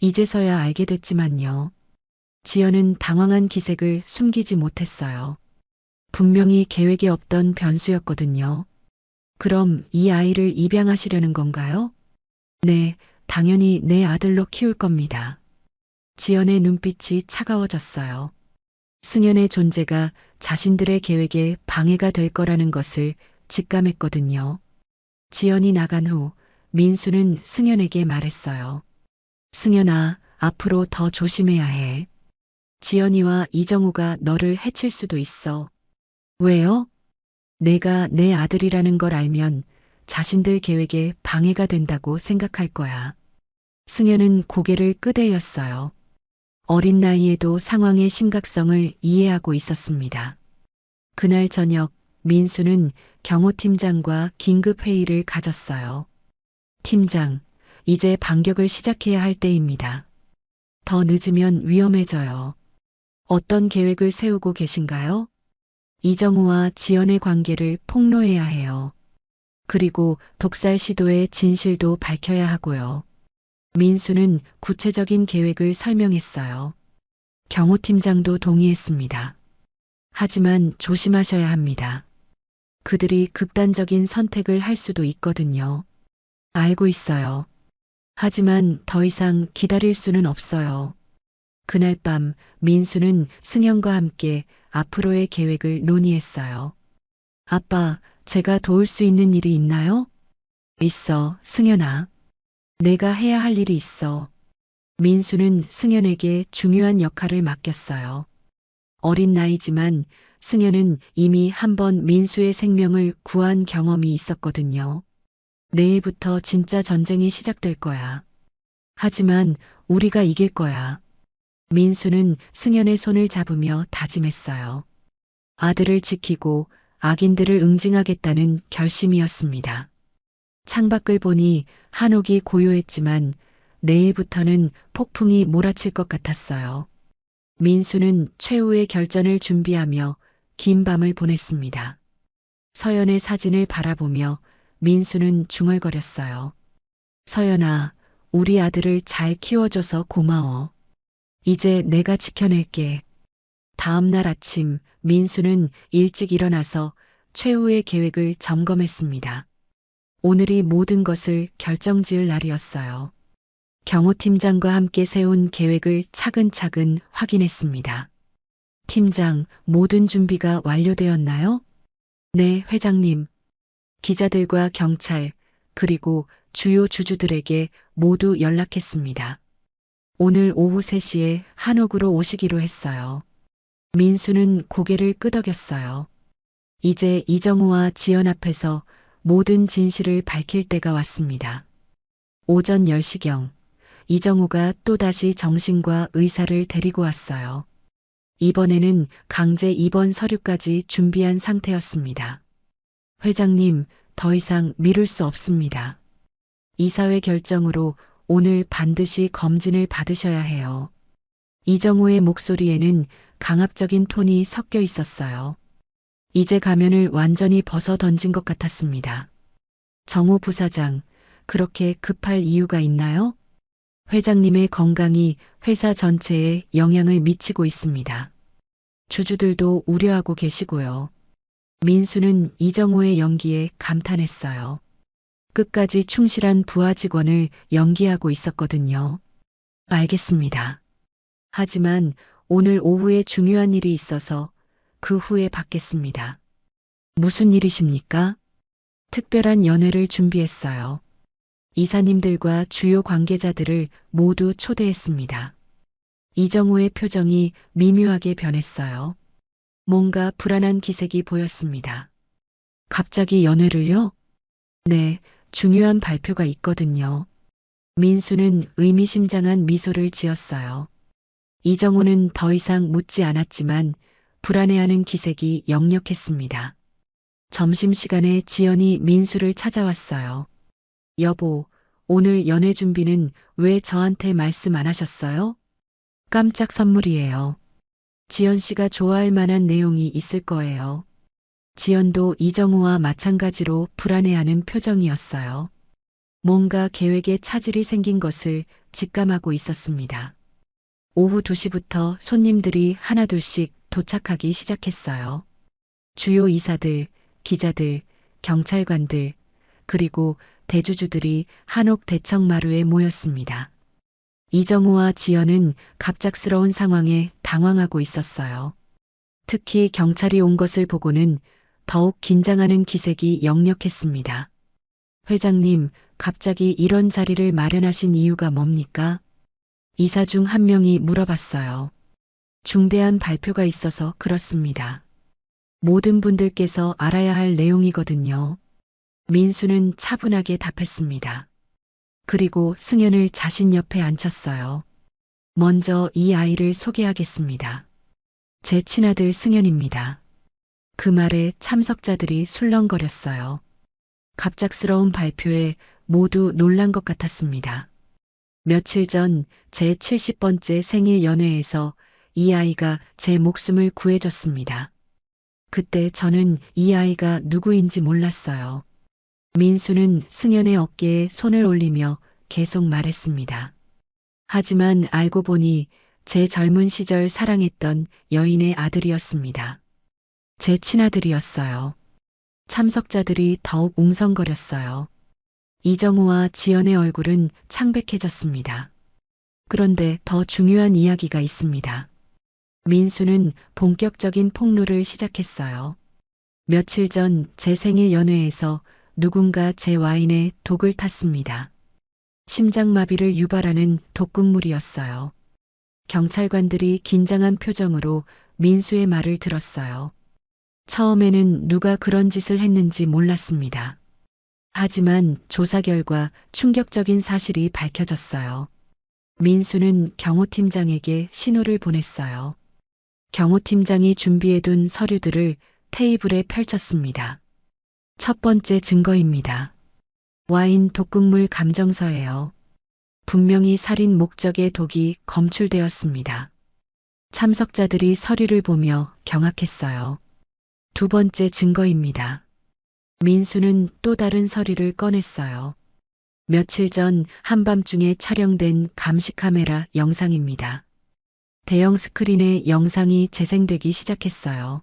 A: 이제서야 알게 됐지만요. 지연은 당황한 기색을 숨기지 못했어요. 분명히 계획에 없던 변수였거든요. 그럼 이 아이를 입양하시려는 건가요? 네, 당연히 내 아들로 키울 겁니다. 지연의 눈빛이 차가워졌어요. 승연의 존재가 자신들의 계획에 방해가 될 거라는 것을 직감했거든요. 지연이 나간 후 민수는 승연에게 말했어요. 승연아, 앞으로 더 조심해야 해. 지연이와 이정우가 너를 해칠 수도 있어. 왜요? 내가 내 아들이라는 걸 알면 자신들 계획에 방해가 된다고 생각할 거야. 승연은 고개를 끄덕였어요. 어린 나이에도 상황의 심각성을 이해하고 있었습니다. 그날 저녁 민수는 경호팀장과 긴급 회의를 가졌어요. 팀장, 이제 반격을 시작해야 할 때입니다. 더 늦으면 위험해져요. 어떤 계획을 세우고 계신가요? 이정우와 지연의 관계를 폭로해야 해요. 그리고 독살 시도의 진실도 밝혀야 하고요. 민수는 구체적인 계획을 설명했어요. 경호팀장도 동의했습니다. 하지만 조심하셔야 합니다. 그들이 극단적인 선택을 할 수도 있거든요. 알고 있어요. 하지만 더 이상 기다릴 수는 없어요. 그날 밤 민수는 승연과 함께 앞으로의 계획을 논의했어요. 아빠, 제가 도울 수 있는 일이 있나요? 있어, 승연아. 내가 해야 할 일이 있어. 민수는 승연에게 중요한 역할을 맡겼어요. 어린 나이지만 승연은 이미 한 번 민수의 생명을 구한 경험이 있었거든요. 내일부터 진짜 전쟁이 시작될 거야. 하지만 우리가 이길 거야. 민수는 승연의 손을 잡으며 다짐했어요. 아들을 지키고 악인들을 응징하겠다는 결심이었습니다. 창밖을 보니 한옥이 고요했지만 내일부터는 폭풍이 몰아칠 것 같았어요. 민수는 최후의 결전을 준비하며 긴 밤을 보냈습니다. 서연의 사진을 바라보며 민수는 중얼거렸어요. 서연아, 우리 아들을 잘 키워줘서 고마워. 이제 내가 지켜낼게. 다음 날 아침 민수는 일찍 일어나서 최후의 계획을 점검했습니다. 오늘이 모든 것을 결정지을 날이었어요. 경호팀장과 함께 세운 계획을 차근차근 확인했습니다. 팀장, 모든 준비가 완료되었나요? 네, 회장님. 기자들과 경찰, 그리고 주요 주주들에게 모두 연락했습니다. 오늘 오후 3시에 한옥으로 오시기로 했어요. 민수는 고개를 끄덕였어요. 이제 이정우와 지연 앞에서 모든 진실을 밝힐 때가 왔습니다. 오전 10시경, 이정우가 또다시 정신과 의사를 데리고 왔어요. 이번에는 강제 입원 서류까지 준비한 상태였습니다. 회장님, 더 이상 미룰 수 없습니다. 이사회 결정으로 오늘 반드시 검진을 받으셔야 해요. 이정우의 목소리에는 강압적인 톤이 섞여 있었어요. 이제 가면을 완전히 벗어 던진 것 같았습니다. 정우 부사장, 그렇게 급할 이유가 있나요? 회장님의 건강이 회사 전체에 영향을 미치고 있습니다. 주주들도 우려하고 계시고요. 민수는 이정우의 연기에 감탄했어요. 끝까지 충실한 부하 직원을 연기하고 있었거든요. 알겠습니다. 하지만 오늘 오후에 중요한 일이 있어서 그 후에 받겠습니다. 무슨 일이십니까? 특별한 연회를 준비했어요. 이사님들과 주요 관계자들을 모두 초대했습니다. 이정호의 표정이 미묘하게 변했어요. 뭔가 불안한 기색이 보였습니다. 갑자기 연회를요? 네, 중요한 발표가 있거든요. 민수는 의미심장한 미소를 지었어요. 이정호는 더 이상 묻지 않았지만 불안해하는 기색이 역력했습니다. 점심시간에 지연이 민수를 찾아왔어요. 여보, 오늘 연애 준비는 왜 저한테 말씀 안 하셨어요? 깜짝 선물이에요. 지연 씨가 좋아할 만한 내용이 있을 거예요. 지연도 이정우와 마찬가지로 불안해하는 표정이었어요. 뭔가 계획에 차질이 생긴 것을 직감하고 있었습니다. 오후 2시부터 손님들이 하나둘씩 도착하기 시작했어요. 주요 이사들, 기자들, 경찰관들, 그리고 대주주들이 한옥 대청마루에 모였습니다. 이정우와 지연은 갑작스러운 상황에 당황하고 있었어요. 특히 경찰이 온 것을 보고는 더욱 긴장하는 기색이 역력했습니다. 회장님, 갑자기 이런 자리를 마련하신 이유가 뭡니까? 이사 중 한 명이 물어봤어요. 중대한 발표가 있어서 그렇습니다. 모든 분들께서 알아야 할 내용이거든요. 민수는 차분하게 답했습니다. 그리고 승연을 자신 옆에 앉혔어요. 먼저 이 아이를 소개하겠습니다. 제 친아들 승연입니다. 그 말에 참석자들이 술렁거렸어요. 갑작스러운 발표에 모두 놀란 것 같았습니다. 며칠 전 제 70번째 생일 연회에서 이 아이가 제 목숨을 구해줬습니다. 그때 저는 이 아이가 누구인지 몰랐어요. 민수는 승연의 어깨에 손을 올리며 계속 말했습니다. 하지만 알고 보니 제 젊은 시절 사랑했던 여인의 아들이었습니다. 제 친아들이었어요. 참석자들이 더욱 웅성거렸어요. 이정우와 지연의 얼굴은 창백해졌습니다. 그런데 더 중요한 이야기가 있습니다. 민수는 본격적인 폭로를 시작했어요. 며칠 전 제 생일 연회에서 누군가 제 와인에 독을 탔습니다. 심장마비를 유발하는 독극물이었어요. 경찰관들이 긴장한 표정으로 민수의 말을 들었어요. 처음에는 누가 그런 짓을 했는지 몰랐습니다. 하지만 조사 결과 충격적인 사실이 밝혀졌어요. 민수는 경호팀장에게 신호를 보냈어요. 경호팀장이 준비해둔 서류들을 테이블에 펼쳤습니다. 첫 번째 증거입니다. 와인 독극물 감정서예요. 분명히 살인 목적의 독이 검출되었습니다. 참석자들이 서류를 보며 경악했어요. 두 번째 증거입니다. 민수는 또 다른 서류를 꺼냈어요. 며칠 전 한밤중에 촬영된 감시카메라 영상입니다. 대형 스크린에 영상이 재생되기 시작했어요.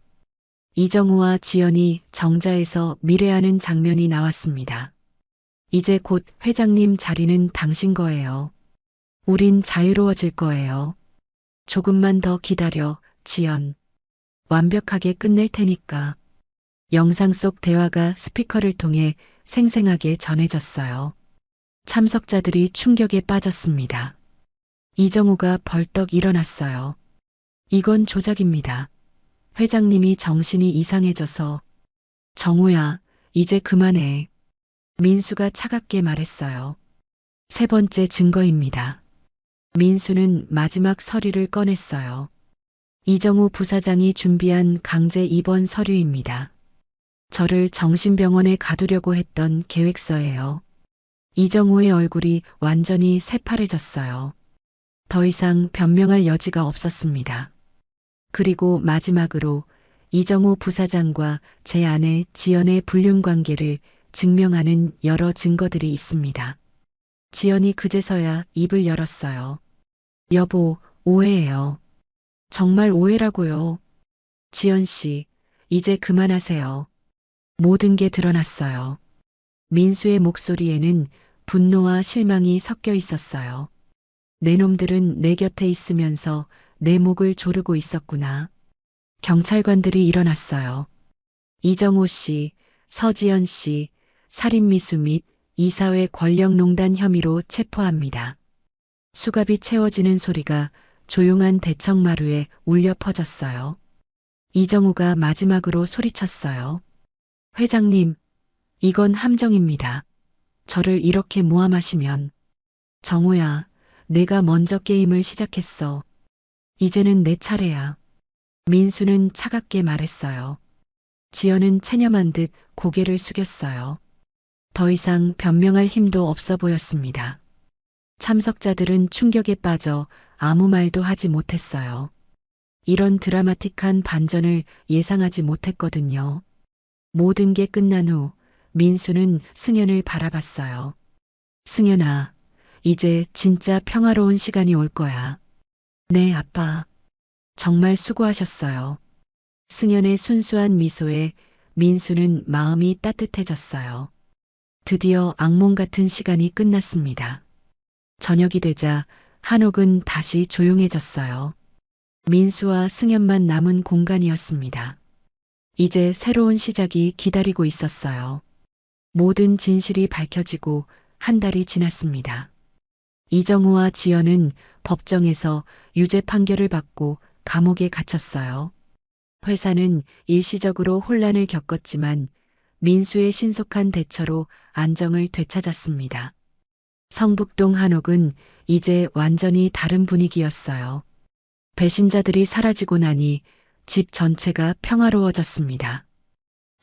A: 이정우와 지연이 정자에서 미래하는 장면이 나왔습니다. 이제 곧 회장님 자리는 당신 거예요. 우린 자유로워질 거예요. 조금만 더 기다려, 지연. 완벽하게 끝낼 테니까. 영상 속 대화가 스피커를 통해 생생하게 전해졌어요. 참석자들이 충격에 빠졌습니다. 이정우가 벌떡 일어났어요. 이건 조작입니다. 회장님이 정신이 이상해져서. 정우야, 이제 그만해. 민수가 차갑게 말했어요. 세 번째 증거입니다. 민수는 마지막 서류를 꺼냈어요. 이정우 부사장이 준비한 강제 입원 서류입니다. 저를 정신병원에 가두려고 했던 계획서예요. 이정우의 얼굴이 완전히 새파래졌어요. 더 이상 변명할 여지가 없었습니다. 그리고 마지막으로 이정우 부사장과 제 아내 지연의 불륜 관계를 증명하는 여러 증거들이 있습니다. 지연이 그제서야 입을 열었어요. 여보, 오해예요. 정말 오해라고요. 지연 씨, 이제 그만하세요. 모든 게 드러났어요. 민수의 목소리에는 분노와 실망이 섞여 있었어요. 내 놈들은 내 곁에 있으면서 내 목을 조르고 있었구나. 경찰관들이 일어났어요. 이정호 씨, 서지연 씨, 살인미수 및 이사회 권력농단 혐의로 체포합니다. 수갑이 채워지는 소리가 조용한 대청마루에 울려 퍼졌어요. 이정우가 마지막으로 소리쳤어요. 회장님, 이건 함정입니다. 저를 이렇게 모함하시면. 정우야, 내가 먼저 게임을 시작했어. 이제는 내 차례야. 민수는 차갑게 말했어요. 지연은 체념한 듯 고개를 숙였어요. 더 이상 변명할 힘도 없어 보였습니다. 참석자들은 충격에 빠져 아무 말도 하지 못했어요. 이런 드라마틱한 반전을 예상하지 못했거든요. 모든 게 끝난 후 민수는 승연을 바라봤어요. 승연아, 이제 진짜 평화로운 시간이 올 거야. 네, 아빠. 정말 수고하셨어요. 승연의 순수한 미소에 민수는 마음이 따뜻해졌어요. 드디어 악몽 같은 시간이 끝났습니다. 저녁이 되자 한옥은 다시 조용해졌어요. 민수와 승연만 남은 공간이었습니다. 이제 새로운 시작이 기다리고 있었어요. 모든 진실이 밝혀지고 한 달이 지났습니다. 이정우와 지연은 법정에서 유죄 판결을 받고 감옥에 갇혔어요. 회사는 일시적으로 혼란을 겪었지만 민수의 신속한 대처로 안정을 되찾았습니다. 성북동 한옥은 이제 완전히 다른 분위기였어요. 배신자들이 사라지고 나니 집 전체가 평화로워졌습니다.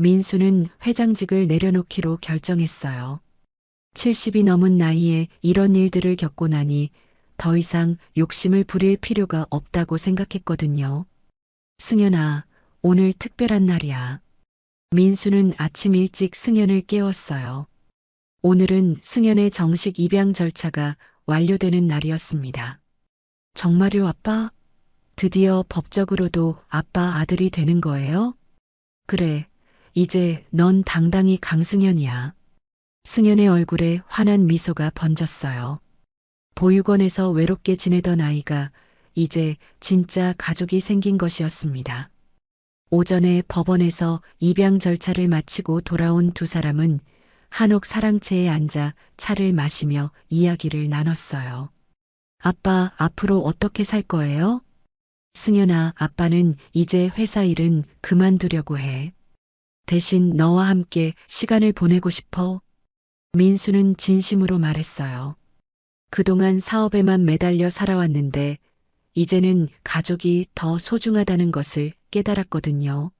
A: 민수는 회장직을 내려놓기로 결정했어요. 70이 넘은 나이에 이런 일들을 겪고 나니 더 이상 욕심을 부릴 필요가 없다고 생각했거든요. 승연아, 오늘 특별한 날이야. 민수는 아침 일찍 승연을 깨웠어요. 오늘은 승연의 정식 입양 절차가 완료되는 날이었습니다. 정말요, 아빠? 드디어 법적으로도 아빠 아들이 되는 거예요? 그래, 이제 넌 당당히 강승연이야. 승연의 얼굴에 환한 미소가 번졌어요. 보육원에서 외롭게 지내던 아이가 이제 진짜 가족이 생긴 것이었습니다. 오전에 법원에서 입양 절차를 마치고 돌아온 두 사람은 한옥 사랑채에 앉아 차를 마시며 이야기를 나눴어요. 아빠, 앞으로 어떻게 살 거예요? 승연아, 아빠는 이제 회사 일은 그만두려고 해. 대신 너와 함께 시간을 보내고 싶어. 민수는 진심으로 말했어요. 그동안 사업에만 매달려 살아왔는데 이제는 가족이 더 소중하다는 것을 깨달았거든요.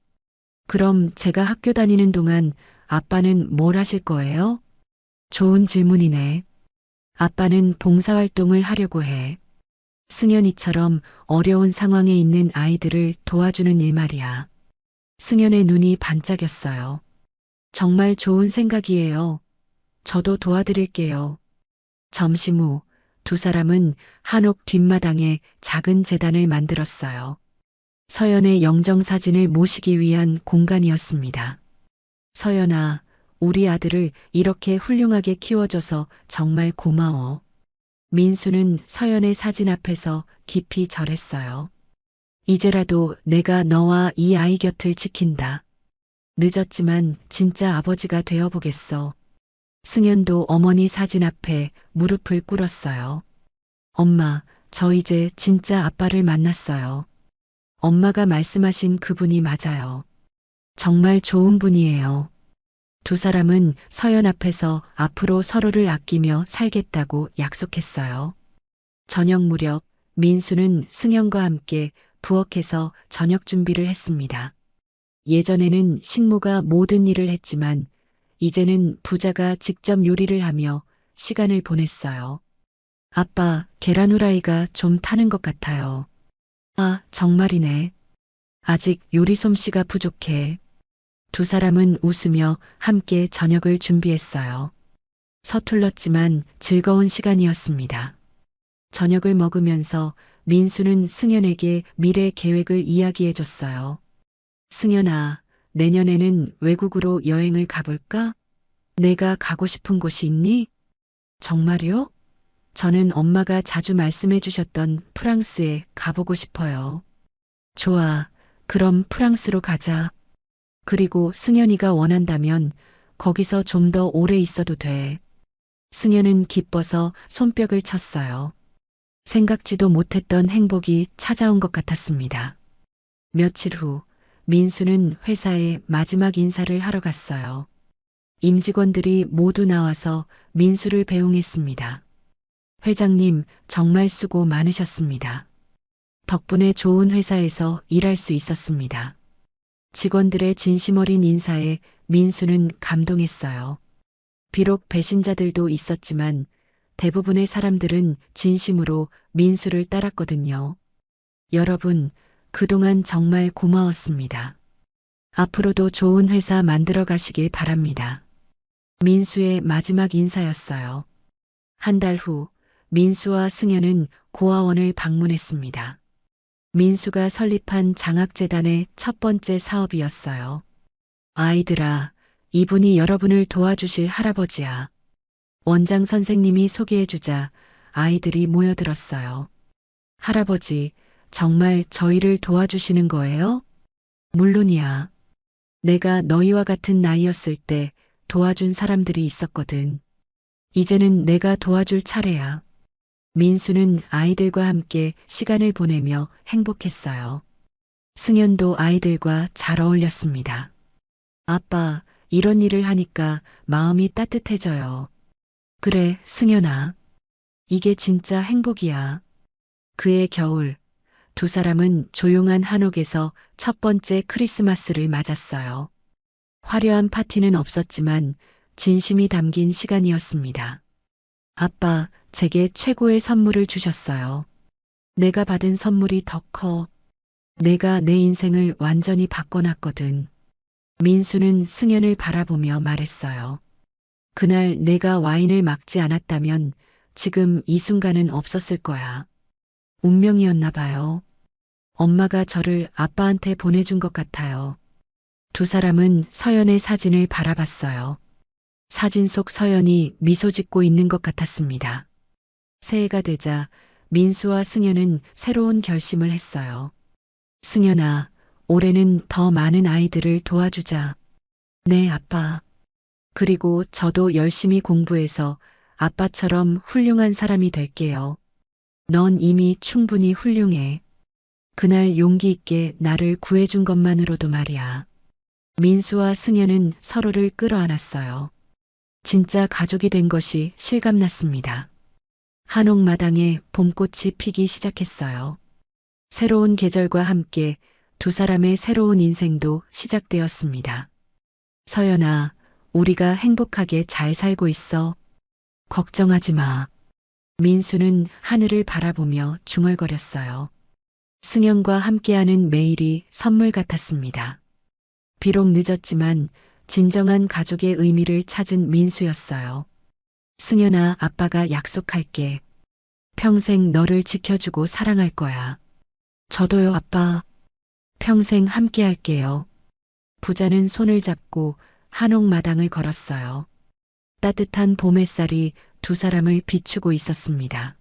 A: 그럼 제가 학교 다니는 동안 아빠는 뭘 하실 거예요? 좋은 질문이네. 아빠는 봉사활동을 하려고 해. 승연이처럼 어려운 상황에 있는 아이들을 도와주는 일 말이야. 승연의 눈이 반짝였어요. 정말 좋은 생각이에요. 저도 도와드릴게요. 점심 후 두 사람은 한옥 뒷마당에 작은 재단을 만들었어요. 서연의 영정사진을 모시기 위한 공간이었습니다. 서연아, 우리 아들을 이렇게 훌륭하게 키워줘서 정말 고마워. 민수는 서연의 사진 앞에서 깊이 절했어요. 이제라도 내가 너와 이 아이 곁을 지킨다. 늦었지만 진짜 아버지가 되어보겠어. 승연도 어머니 사진 앞에 무릎을 꿇었어요. 엄마, 저 이제 진짜 아빠를 만났어요. 엄마가 말씀하신 그분이 맞아요. 정말 좋은 분이에요. 두 사람은 서연 앞에서 앞으로 서로를 아끼며 살겠다고 약속했어요. 저녁 무렵 민수는 승연과 함께 부엌에서 저녁 준비를 했습니다. 예전에는 식모가 모든 일을 했지만 이제는 부자가 직접 요리를 하며 시간을 보냈어요. 아빠, 계란 후라이가 좀 타는 것 같아요. 아, 정말이네. 아직 요리 솜씨가 부족해. 두 사람은 웃으며 함께 저녁을 준비했어요. 서툴렀지만 즐거운 시간이었습니다. 저녁을 먹으면서 민수는 승연에게 미래 계획을 이야기해줬어요. 승연아, 내년에는 외국으로 여행을 가볼까? 내가 가고 싶은 곳이 있니? 정말요? 저는 엄마가 자주 말씀해 주셨던 프랑스에 가보고 싶어요. 좋아. 그럼 프랑스로 가자. 그리고 승연이가 원한다면 거기서 좀 더 오래 있어도 돼. 승현은 기뻐서 손뼉을 쳤어요. 생각지도 못했던 행복이 찾아온 것 같았습니다. 며칠 후 민수는 회사에 마지막 인사를 하러 갔어요. 임직원들이 모두 나와서 민수를 배웅했습니다. 회장님, 정말 수고 많으셨습니다. 덕분에 좋은 회사에서 일할 수 있었습니다. 직원들의 진심 어린 인사에 민수는 감동했어요. 비록 배신자들도 있었지만 대부분의 사람들은 진심으로 민수를 따랐거든요. 여러분, 그동안 정말 고마웠습니다. 앞으로도 좋은 회사 만들어 가시길 바랍니다. 민수의 마지막 인사였어요. 한 달 후, 민수와 승현은 고아원을 방문했습니다. 민수가 설립한 장학재단의 첫 번째 사업이었어요. 아이들아, 이분이 여러분을 도와주실 할아버지야. 원장 선생님이 소개해주자 아이들이 모여들었어요. 할아버지, 정말 저희를 도와주시는 거예요? 물론이야. 내가 너희와 같은 나이였을 때 도와준 사람들이 있었거든. 이제는 내가 도와줄 차례야. 민수는 아이들과 함께 시간을 보내며 행복했어요. 승현도 아이들과 잘 어울렸습니다. 아빠, 이런 일을 하니까 마음이 따뜻해져요. 그래, 승현아. 이게 진짜 행복이야. 그해 겨울, 두 사람은 조용한 한옥에서 첫 번째 크리스마스를 맞았어요. 화려한 파티는 없었지만 진심이 담긴 시간이었습니다. 아빠, 제게 최고의 선물을 주셨어요. 내가 받은 선물이 더 커. 내가 내 인생을 완전히 바꿔놨거든. 민수는 승현을 바라보며 말했어요. 그날 내가 와인을 막지 않았다면 지금 이 순간은 없었을 거야. 운명이었나 봐요. 엄마가 저를 아빠한테 보내준 것 같아요. 두 사람은 서연의 사진을 바라봤어요. 사진 속 서연이 미소 짓고 있는 것 같았습니다. 새해가 되자 민수와 승현은 새로운 결심을 했어요. 승현아, 올해는 더 많은 아이들을 도와주자. 네, 아빠. 그리고 저도 열심히 공부해서 아빠처럼 훌륭한 사람이 될게요. 넌 이미 충분히 훌륭해. 그날 용기 있게 나를 구해준 것만으로도 말이야. 민수와 승현은 서로를 끌어안았어요. 진짜 가족이 된 것이 실감났습니다. 한옥마당에 봄꽃이 피기 시작했어요. 새로운 계절과 함께 두 사람의 새로운 인생도 시작되었습니다. 서연아, 우리가 행복하게 잘 살고 있어. 걱정하지 마. 민수는 하늘을 바라보며 중얼거렸어요. 승현과 함께하는 매일이 선물 같았습니다. 비록 늦었지만 진정한 가족의 의미를 찾은 민수였어요. 승현아, 아빠가 약속할게. 평생 너를 지켜주고 사랑할 거야. 저도요, 아빠. 평생 함께 할게요. 부자는 손을 잡고 한옥마당을 걸었어요. 따뜻한 봄 햇살이 두 사람을 비추고 있었습니다.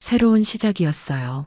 A: 새로운 시작이었어요.